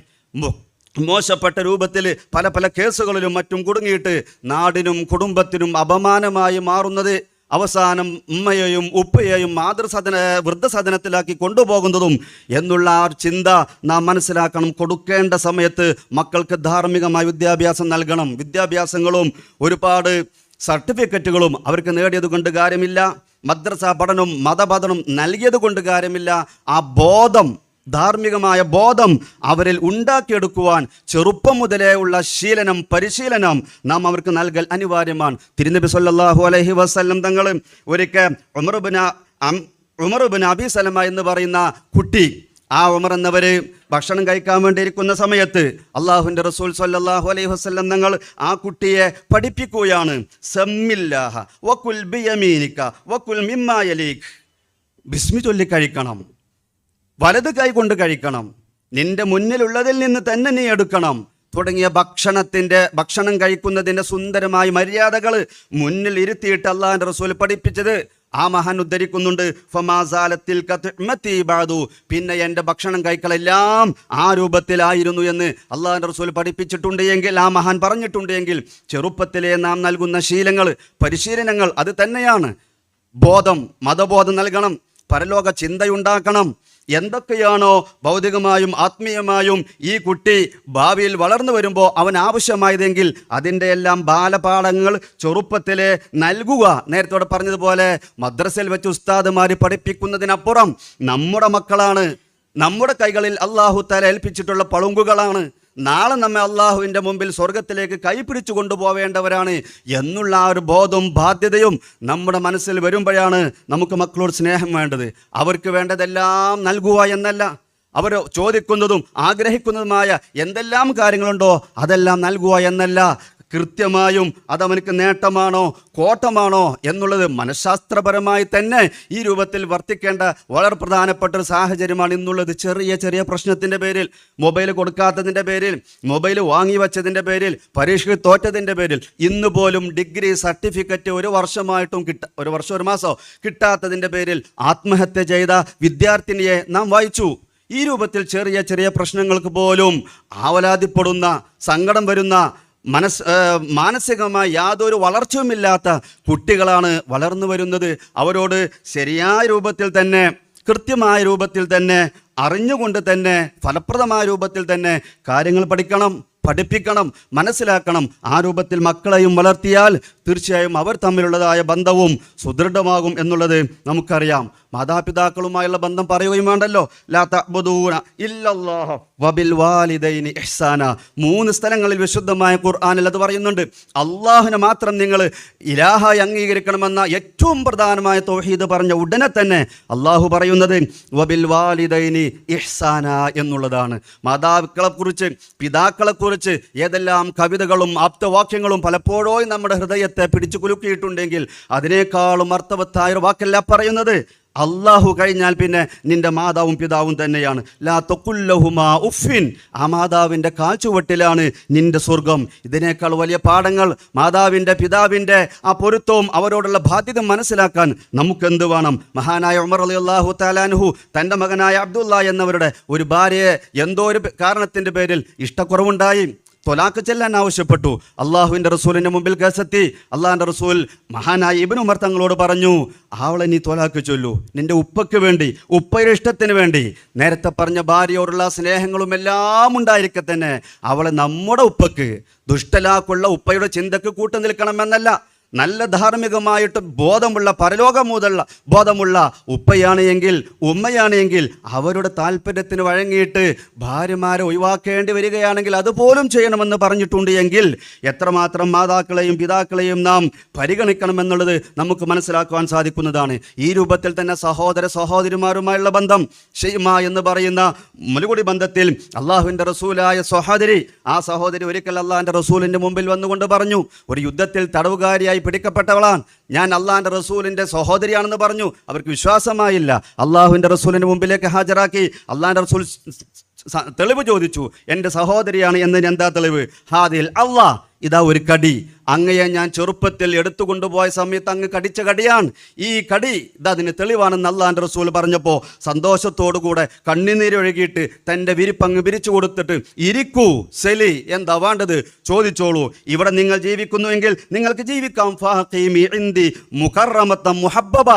മോശപ്പെട്ട രൂപത്തിൽ പല പല കേസുകളിലും മറ്റും കുടുങ്ങിയിട്ട് നാടിനും കുടുംബത്തിനും അപമാനമായി മാറുന്നത്. അവസാനം ഉമ്മയെയും ഉപ്പയെയും വൃദ്ധസദനത്തിലാക്കി കൊണ്ടുപോകുന്നതും എന്നുള്ള ആ ചിന്ത നാം മനസ്സിലാക്കണം. കൊടുക്കേണ്ട സമയത്ത് മക്കൾക്ക് ധാർമ്മികമായ വിദ്യാഭ്യാസം നൽകണം. വിദ്യാഭ്യാസങ്ങളും ഒരുപാട് സർട്ടിഫിക്കറ്റുകളും അവർക്ക് നേടിയത് കൊണ്ട് കാര്യമില്ല. മദ്രസ പഠനവും മതപഠനം നൽകിയത് കൊണ്ട് കാര്യമില്ല. ആ ബോധം, ധാർമ്മികമായ ബോധം അവരിൽ ഉണ്ടാക്കിയെടുക്കുവാൻ ചെറുപ്പം മുതലേ ഉള്ള പരിശീലനം നാം അവർക്ക് നൽകൽ അനിവാര്യമാണ്. തിരുനബി സല്ലല്ലാഹു അലൈഹി വസല്ലം തങ്ങൾ ഒരിക്കൽ ഉമർ ഇബ്നു അബീ സലമ എന്ന് പറയുന്ന കുട്ടി, ആ ഉമർ എന്നവർ ഭക്ഷണം കഴിക്കാൻ വേണ്ടിയിരിക്കുന്ന സമയത്ത് അള്ളാഹുവിൻ്റെ റസൂൽ സല്ലല്ലാഹു അലൈഹി വസല്ലം തങ്ങൾ ആ കുട്ടിയെ പഠിപ്പിക്കുകയാണ്. സമ്മില്ലാഹ വകുൽ ബിയമീനിക വകുൽ മിമ്മാ യലീക്. ബിസ്മി ചൊല്ലി കഴിക്കണം, വലത് കൈ കൊണ്ട് കഴിക്കണം, നിന്റെ മുന്നിലുള്ളതിൽ നിന്ന് തന്നെ നീ എടുക്കണം തുടങ്ങിയ ഭക്ഷണം കഴിക്കുന്നതിൻ്റെ സുന്ദരമായ മര്യാദകൾ മുന്നിൽ ഇരുത്തിയിട്ട് അള്ളാഹുവിൻ്റെ റസൂൽ പഠിപ്പിച്ചത് ആ മഹാൻ ഉദ്ധരിക്കുന്നുണ്ട്. ഫമാസാലത്തിൽ പിന്നെ എൻ്റെ ഭക്ഷണം കഴിക്കലെല്ലാം ആ രൂപത്തിലായിരുന്നു എന്ന് അള്ളാഹുവിൻ്റെ റസൂൽ പഠിപ്പിച്ചിട്ടുണ്ട് എങ്കിൽ, ആ മഹാൻ പറഞ്ഞിട്ടുണ്ട് എങ്കിൽ, ചെറുപ്പത്തിലെ നാം നൽകുന്ന ശീലങ്ങൾ, പരിശീലനങ്ങൾ അത് തന്നെയാണ്. മതബോധം നൽകണം, പരലോക ചിന്തയുണ്ടാക്കണം. എന്തൊക്കെയാണോ ഭൗതികമായും ആത്മീയമായും ഈ കുട്ടി ഭാവിയിൽ വളർന്നു വരുമ്പോൾ അവൻ ആവശ്യമായതെങ്കിൽ അതിൻ്റെ എല്ലാം ബാലപാഠങ്ങൾ ചെറുപ്പത്തിലെ നൽകുക. നേരത്തോടെ പറഞ്ഞതുപോലെ മദ്രസയിൽ വെച്ച് ഉസ്താദുമാർ പഠിപ്പിക്കുന്നതിനപ്പുറം നമ്മുടെ മക്കളാണ്, നമ്മുടെ കൈകളിൽ അള്ളാഹു തആല ഏൽപ്പിച്ചിട്ടുള്ള പളുങ്കുകളാണ്. നാളെ നമ്മെ അള്ളാഹുവിൻ്റെ മുമ്പിൽ സ്വർഗത്തിലേക്ക് കൈപിടിച്ചു കൊണ്ടുപോവേണ്ടവരാണ് എന്നുള്ള ആ ഒരു ബോധവും ബാധ്യതയും നമ്മുടെ മനസ്സിൽ വരുമ്പോഴാണ് നമുക്ക് മക്കളോട് സ്നേഹം വേണ്ടത്. അവർക്ക് വേണ്ടതെല്ലാം നൽകുക എന്നല്ല, അവർ ചോദിക്കുന്നതും ആഗ്രഹിക്കുന്നതുമായ എന്തെല്ലാം കാര്യങ്ങളുണ്ടോ അതെല്ലാം നൽകുക എന്നല്ല, കൃത്യമായും അതവനക്ക് നേട്ടമാണോ കോട്ടമാണോ എന്നുള്ളത് മനഃശാസ്ത്രപരമായി തന്നെ ഈ രൂപത്തിൽ വർത്തിക്കേണ്ട വളരെ പ്രധാനപ്പെട്ട ഒരു സാഹചര്യമാണ് ഇന്നുള്ളത്. ചെറിയ പ്രശ്നത്തിൻ്റെ പേരിൽ, മൊബൈൽ കൊടുക്കാത്തതിൻ്റെ പേരിൽ, മൊബൈൽ വാങ്ങി വച്ചതിൻ്റെ പേരിൽ, പരീക്ഷ തോറ്റതിൻ്റെ പേരിൽ ഇന്ന് പോലും ഡിഗ്രി സർട്ടിഫിക്കറ്റ് ഒരു വർഷം 1 മാസം കിട്ടാത്തതിൻ്റെ പേരിൽ ആത്മഹത്യ ചെയ്ത വിദ്യാർത്ഥിനിയെ നാം വായിച്ചു. ഈ രൂപത്തിൽ ചെറിയ പ്രശ്നങ്ങൾക്ക് പോലും ആവലാതിപ്പെടുന്ന, സങ്കടം വരുന്ന, മാനസികമായി യാതൊരു വളർച്ചയുമില്ലാത്ത കുട്ടികളാണ് വളർന്നു വരുന്നത്. അവരോട് ശരിയായ രൂപത്തിൽ തന്നെ, കൃത്യമായ രൂപത്തിൽ തന്നെ, അറിഞ്ഞുകൊണ്ട് തന്നെ, ഫലപ്രദമായ രൂപത്തിൽ തന്നെ കാര്യങ്ങൾ പഠിപ്പിക്കണം, മനസ്സിലാക്കണം. ആ രൂപത്തിൽ മക്കളെയും വളർത്തിയാൽ തീർച്ചയായും അവർ തമ്മിലുള്ളതായ ബന്ധവും സുദൃഢമാകും എന്നുള്ളത് നമുക്കറിയാം. മാതാപിതാക്കളുമായുള്ള ബന്ധം പറയുകയും വേണ്ടല്ലോ. ലാ തഅ്ബുദൂന ഇല്ലല്ലാഹ വബിൽ വാലിദൈനി ഇഹ്സാന. 3 സ്ഥലങ്ങളിൽ വിശുദ്ധമായ ഖുർആനിൽ അത് പറയുന്നുണ്ട്. അള്ളാഹുവിനെ മാത്രം നിങ്ങൾ ഇലാഹായി അംഗീകരിക്കണമെന്ന ഏറ്റവും പ്രധാനമായ തൗഹീദ് പറഞ്ഞ ഉടനെ തന്നെ അള്ളാഹു പറയുന്നത് വബിൽ വാലിദൈനി ഇഹ്സാന എന്നുള്ളതാണ്. മാതാപിതാക്കളെക്കുറിച്ച്, പിതാക്കളെക്കുറിച്ച് ഏതെല്ലാം കവിതകളും ആപ്തവാക്യങ്ങളും പലപ്പോഴും നമ്മുടെ ഹൃദയത്തെ പിടിച്ചു കുലുക്കിയിട്ടുണ്ടെങ്കിൽ അതിനേക്കാളും അർത്ഥവത്തായ ഒരു വാക്കല്ല പറയുന്നത്. അള്ളാഹു കഴിഞ്ഞാൽ പിന്നെ നിന്റെ മാതാവും പിതാവും തന്നെയാണ്. ലാ തഖുല്ലഹുമാ ഉഫിൻ, ആ മാതാവിൻ്റെ കാൽച്ചുവട്ടിലാണ് നിന്റെ സ്വർഗം. ഇതിനേക്കാൾ വലിയ പാഠങ്ങൾ മാതാവിൻ്റെ പിതാവിൻ്റെ ആ പൊരുത്തവും അവരോടുള്ള ബാധ്യത മനസ്സിലാക്കാൻ നമുക്കെന്ത് വേണം? മഹാനായ ഉമർ റളിയല്ലാഹു തആല അൻഹു തൻ്റെ മകനായ അബ്ദുള്ള എന്നവരുടെ ഒരു ഭാര്യയെ എന്തോ ഒരു കാരണത്തിൻ്റെ പേരിൽ ഇഷ്ടക്കുറവുണ്ടായി, തൊലാക്ക് ചെല്ലാൻ ആവശ്യപ്പെട്ടു. അള്ളാഹുവിൻ്റെ റസൂലിൻ്റെ മുമ്പിൽ കേസെത്തി. അള്ളാഹിൻ്റെ റസൂൽ മഹാനായ ഇബ്നു ഉമർ തങ്ങളോട് പറഞ്ഞു, അവളെ നീ തൊലാക്ക് ചൊല്ലൂ, നിന്റെ ഉപ്പയ്ക്ക് വേണ്ടി, ഉപ്പയുടെ ഇഷ്ടത്തിന് വേണ്ടി. നേരത്തെ പറഞ്ഞ ഭാര്യയോടുള്ള സ്നേഹങ്ങളും എല്ലാം ഉണ്ടായിരിക്കെ തന്നെ അവളെ നമ്മുടെ ഉപ്പയ്ക്ക്, ദുഷ്ടലാക്കുള്ള ഉപ്പയുടെ ചിന്തക്ക് കൂട്ടു നിൽക്കണമെന്നല്ല, നല്ല ധാർമ്മികമായിട്ട് ബോധമുള്ള ബോധമുള്ള ഉപ്പയാണ് എങ്കിൽ, ഉമ്മയാണ് എങ്കിൽ അവരുടെ താല്പര്യത്തിന് വഴങ്ങിയിട്ട് ഭാര്യമാരെ ഒഴിവാക്കേണ്ടി വരികയാണെങ്കിൽ അതുപോലും ചെയ്യണമെന്ന് പറഞ്ഞിട്ടുണ്ട് എങ്കിൽ എത്രമാത്രം മാതാക്കളെയും പിതാക്കളെയും നാം പരിഗണിക്കണമെന്നുള്ളത് നമുക്ക് മനസ്സിലാക്കുവാൻ സാധിക്കുന്നതാണ്. ഈ രൂപത്തിൽ തന്നെ സഹോദരന്മാരുമായുള്ള ബന്ധം, ഷെയ്മ എന്ന് പറയുന്ന മുലുകുടി ബന്ധത്തിൽ അള്ളാഹുവിൻ്റെ റസൂലായ ആ സഹോദരി ഒരിക്കൽ അള്ളാഹിൻ്റെ റസൂലിൻ്റെ മുമ്പിൽ വന്നുകൊണ്ട് പറഞ്ഞു, ഒരു യുദ്ധത്തിൽ തടവുകാരിയായി പിടിക്കപ്പെട്ടവളാണ്, ഞാൻ അള്ളാഹിൻ്റെ റസൂലിൻ്റെ സഹോദരിയാണെന്ന് പറഞ്ഞു. അവർക്ക് വിശ്വാസമായില്ല. അള്ളാഹുവിൻ്റെ റസൂലിൻ്റെ മുമ്പിലേക്ക് ഹാജരാക്കി. അള്ളാഹിൻ്റെ റസൂൽ തെളിവ് ചോദിച്ചു, എൻ്റെ സഹോദരിയാണ് എന്നതിന് എന്താ തെളിവ്? ഹാദിൽ അള്ളാഹ്, ഇതാ ഒരു കടി, അങ്ങയെ ഞാൻ ചെറുപ്പത്തിൽ എടുത്തുകൊണ്ടുപോയ സമയത്ത് അങ്ങ് കടിച്ച കടിയാണ്, ഈ കടി ഇതതിന് തെളിവാണെന്ന് അള്ളാഹിൻ്റെ റസൂൽ പറഞ്ഞപ്പോൾ സന്തോഷത്തോടുകൂടെ കണ്ണുനീരൊഴുകിയിട്ട് തൻ്റെ വിരിപ്പങ്ങ് വിരിച്ചു കൊടുത്തിട്ട്, ഇരിക്കൂ സെലി, എന്താ വേണ്ടത് ചോദിച്ചോളൂ, ഇവിടെ നിങ്ങൾ ജീവിക്കുന്നുവെങ്കിൽ നിങ്ങൾക്ക് ജീവിക്കാം, ഫാഖീമി ഇന്ദി മുകറമത്തം മുഹബ്ബബ,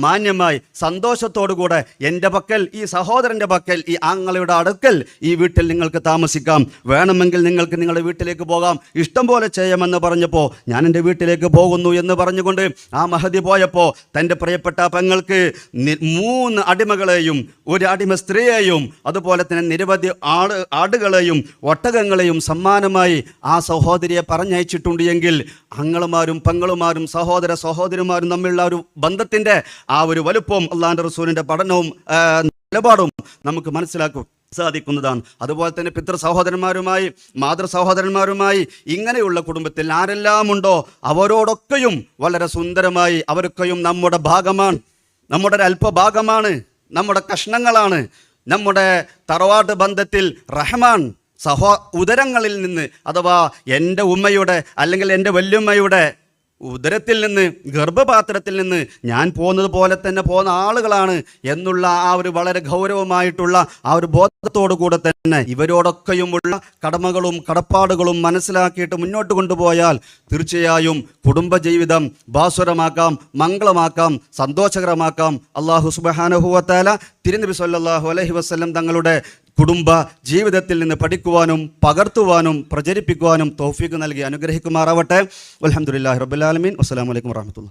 മാന്യമായി സന്തോഷത്തോടുകൂടെ എൻ്റെ പക്കൽ, ഈ സഹോദരൻ്റെ പക്കൽ, ഈ ആങ്ങളുടെ അടുക്കൽ ഈ വീട്ടിൽ നിങ്ങൾക്ക് താമസിക്കാം, വേണമെങ്കിൽ നിങ്ങൾക്ക് നിങ്ങളുടെ വീട്ടിലേക്ക് പോകാം, ഇഷ്ടം പോലെ ചെയ്യാമെന്ന് പറഞ്ഞപ്പോൾ ഞാൻ എൻ്റെ വീട്ടിലേക്ക് പോകുന്നു എന്ന് പറഞ്ഞുകൊണ്ട് ആ മഹദി പോയപ്പോൾ തൻ്റെ പ്രിയപ്പെട്ട പെങ്ങൾക്ക് 3 അടിമകളെയും 1 അടിമ സ്ത്രീയെയും അതുപോലെ തന്നെ നിരവധി ആടുകളെയും ഒട്ടകങ്ങളെയും സമ്മാനമായി ആ സഹോദരിയെ പറഞ്ഞയച്ചിട്ടുണ്ട് എങ്കിൽ ആങ്ങളുമാരും പെങ്ങളുമാരും സഹോദരിമാരും തമ്മിലുള്ള ഒരു ബന്ധത്തിൻ്റെ ആ ഒരു വലുപ്പവും അള്ളാഹിൻ്റെ റസൂലിൻ്റെ പഠനവും നിലപാടും നമുക്ക് മനസ്സിലാക്കും സാധിക്കുന്നതാണ്. അതുപോലെ തന്നെ പിതൃ സഹോദരന്മാരുമായി, മാതൃ സഹോദരന്മാരുമായി, ഇങ്ങനെയുള്ള കുടുംബത്തിൽ ആരെല്ലാം ഉണ്ടോ അവരോടൊക്കെയും വളരെ സുന്ദരമായി, അവരൊക്കെയും നമ്മുടെ ഭാഗമാണ്, നമ്മുടെ ഒരു അല്പഭാഗമാണ്, നമ്മുടെ കഷ്ണങ്ങളാണ്. നമ്മുടെ തറവാട്ട് ബന്ധത്തിൽ റഹ്മാൻ ഉദരങ്ങളിൽ നിന്ന്, അഥവാ എൻ്റെ ഉമ്മയുടെ അല്ലെങ്കിൽ എൻ്റെ വല്യുമ്മയുടെ ഉദരത്തിൽ നിന്ന്, ഗർഭപാത്രത്തിൽ നിന്ന് ഞാൻ പോകുന്നത് പോലെ തന്നെ പോകുന്ന ആളുകളാണ് എന്നുള്ള ആ ഒരു വളരെ ഗൗരവമായിട്ടുള്ള ആ ഒരു ബോധത്തോടു കൂടെ തന്നെ ഇവരോടൊക്കെയുമുള്ള കടമകളും കടപ്പാടുകളും മനസ്സിലാക്കിയിട്ട് മുന്നോട്ട് കൊണ്ടുപോയാൽ തീർച്ചയായും കുടുംബജീവിതം ഭാസുരമാക്കാം, മംഗളമാക്കാം, സന്തോഷകരമാക്കാം. അല്ലാഹു സുബ്ഹാനഹു വ തആല തിരുനബി സല്ലല്ലാഹു അലൈഹി വസല്ലം തങ്ങളുടെ കുടുംബ ജീവിതത്തിൽ നിന്ന് പഠിക്കുവാനും പകർത്തുവാനും പ്രചരിപ്പിക്കുവാനും തൗഫീഖ് നൽകി അനുഗ്രഹിക്കുമാറാവട്ടെ. അൽഹംദുലില്ലാഹി റബ്ബിൽ ആലമീൻ. അസ്സലാമു അലൈക്കും വറഹ്മത്തുള്ളാഹി.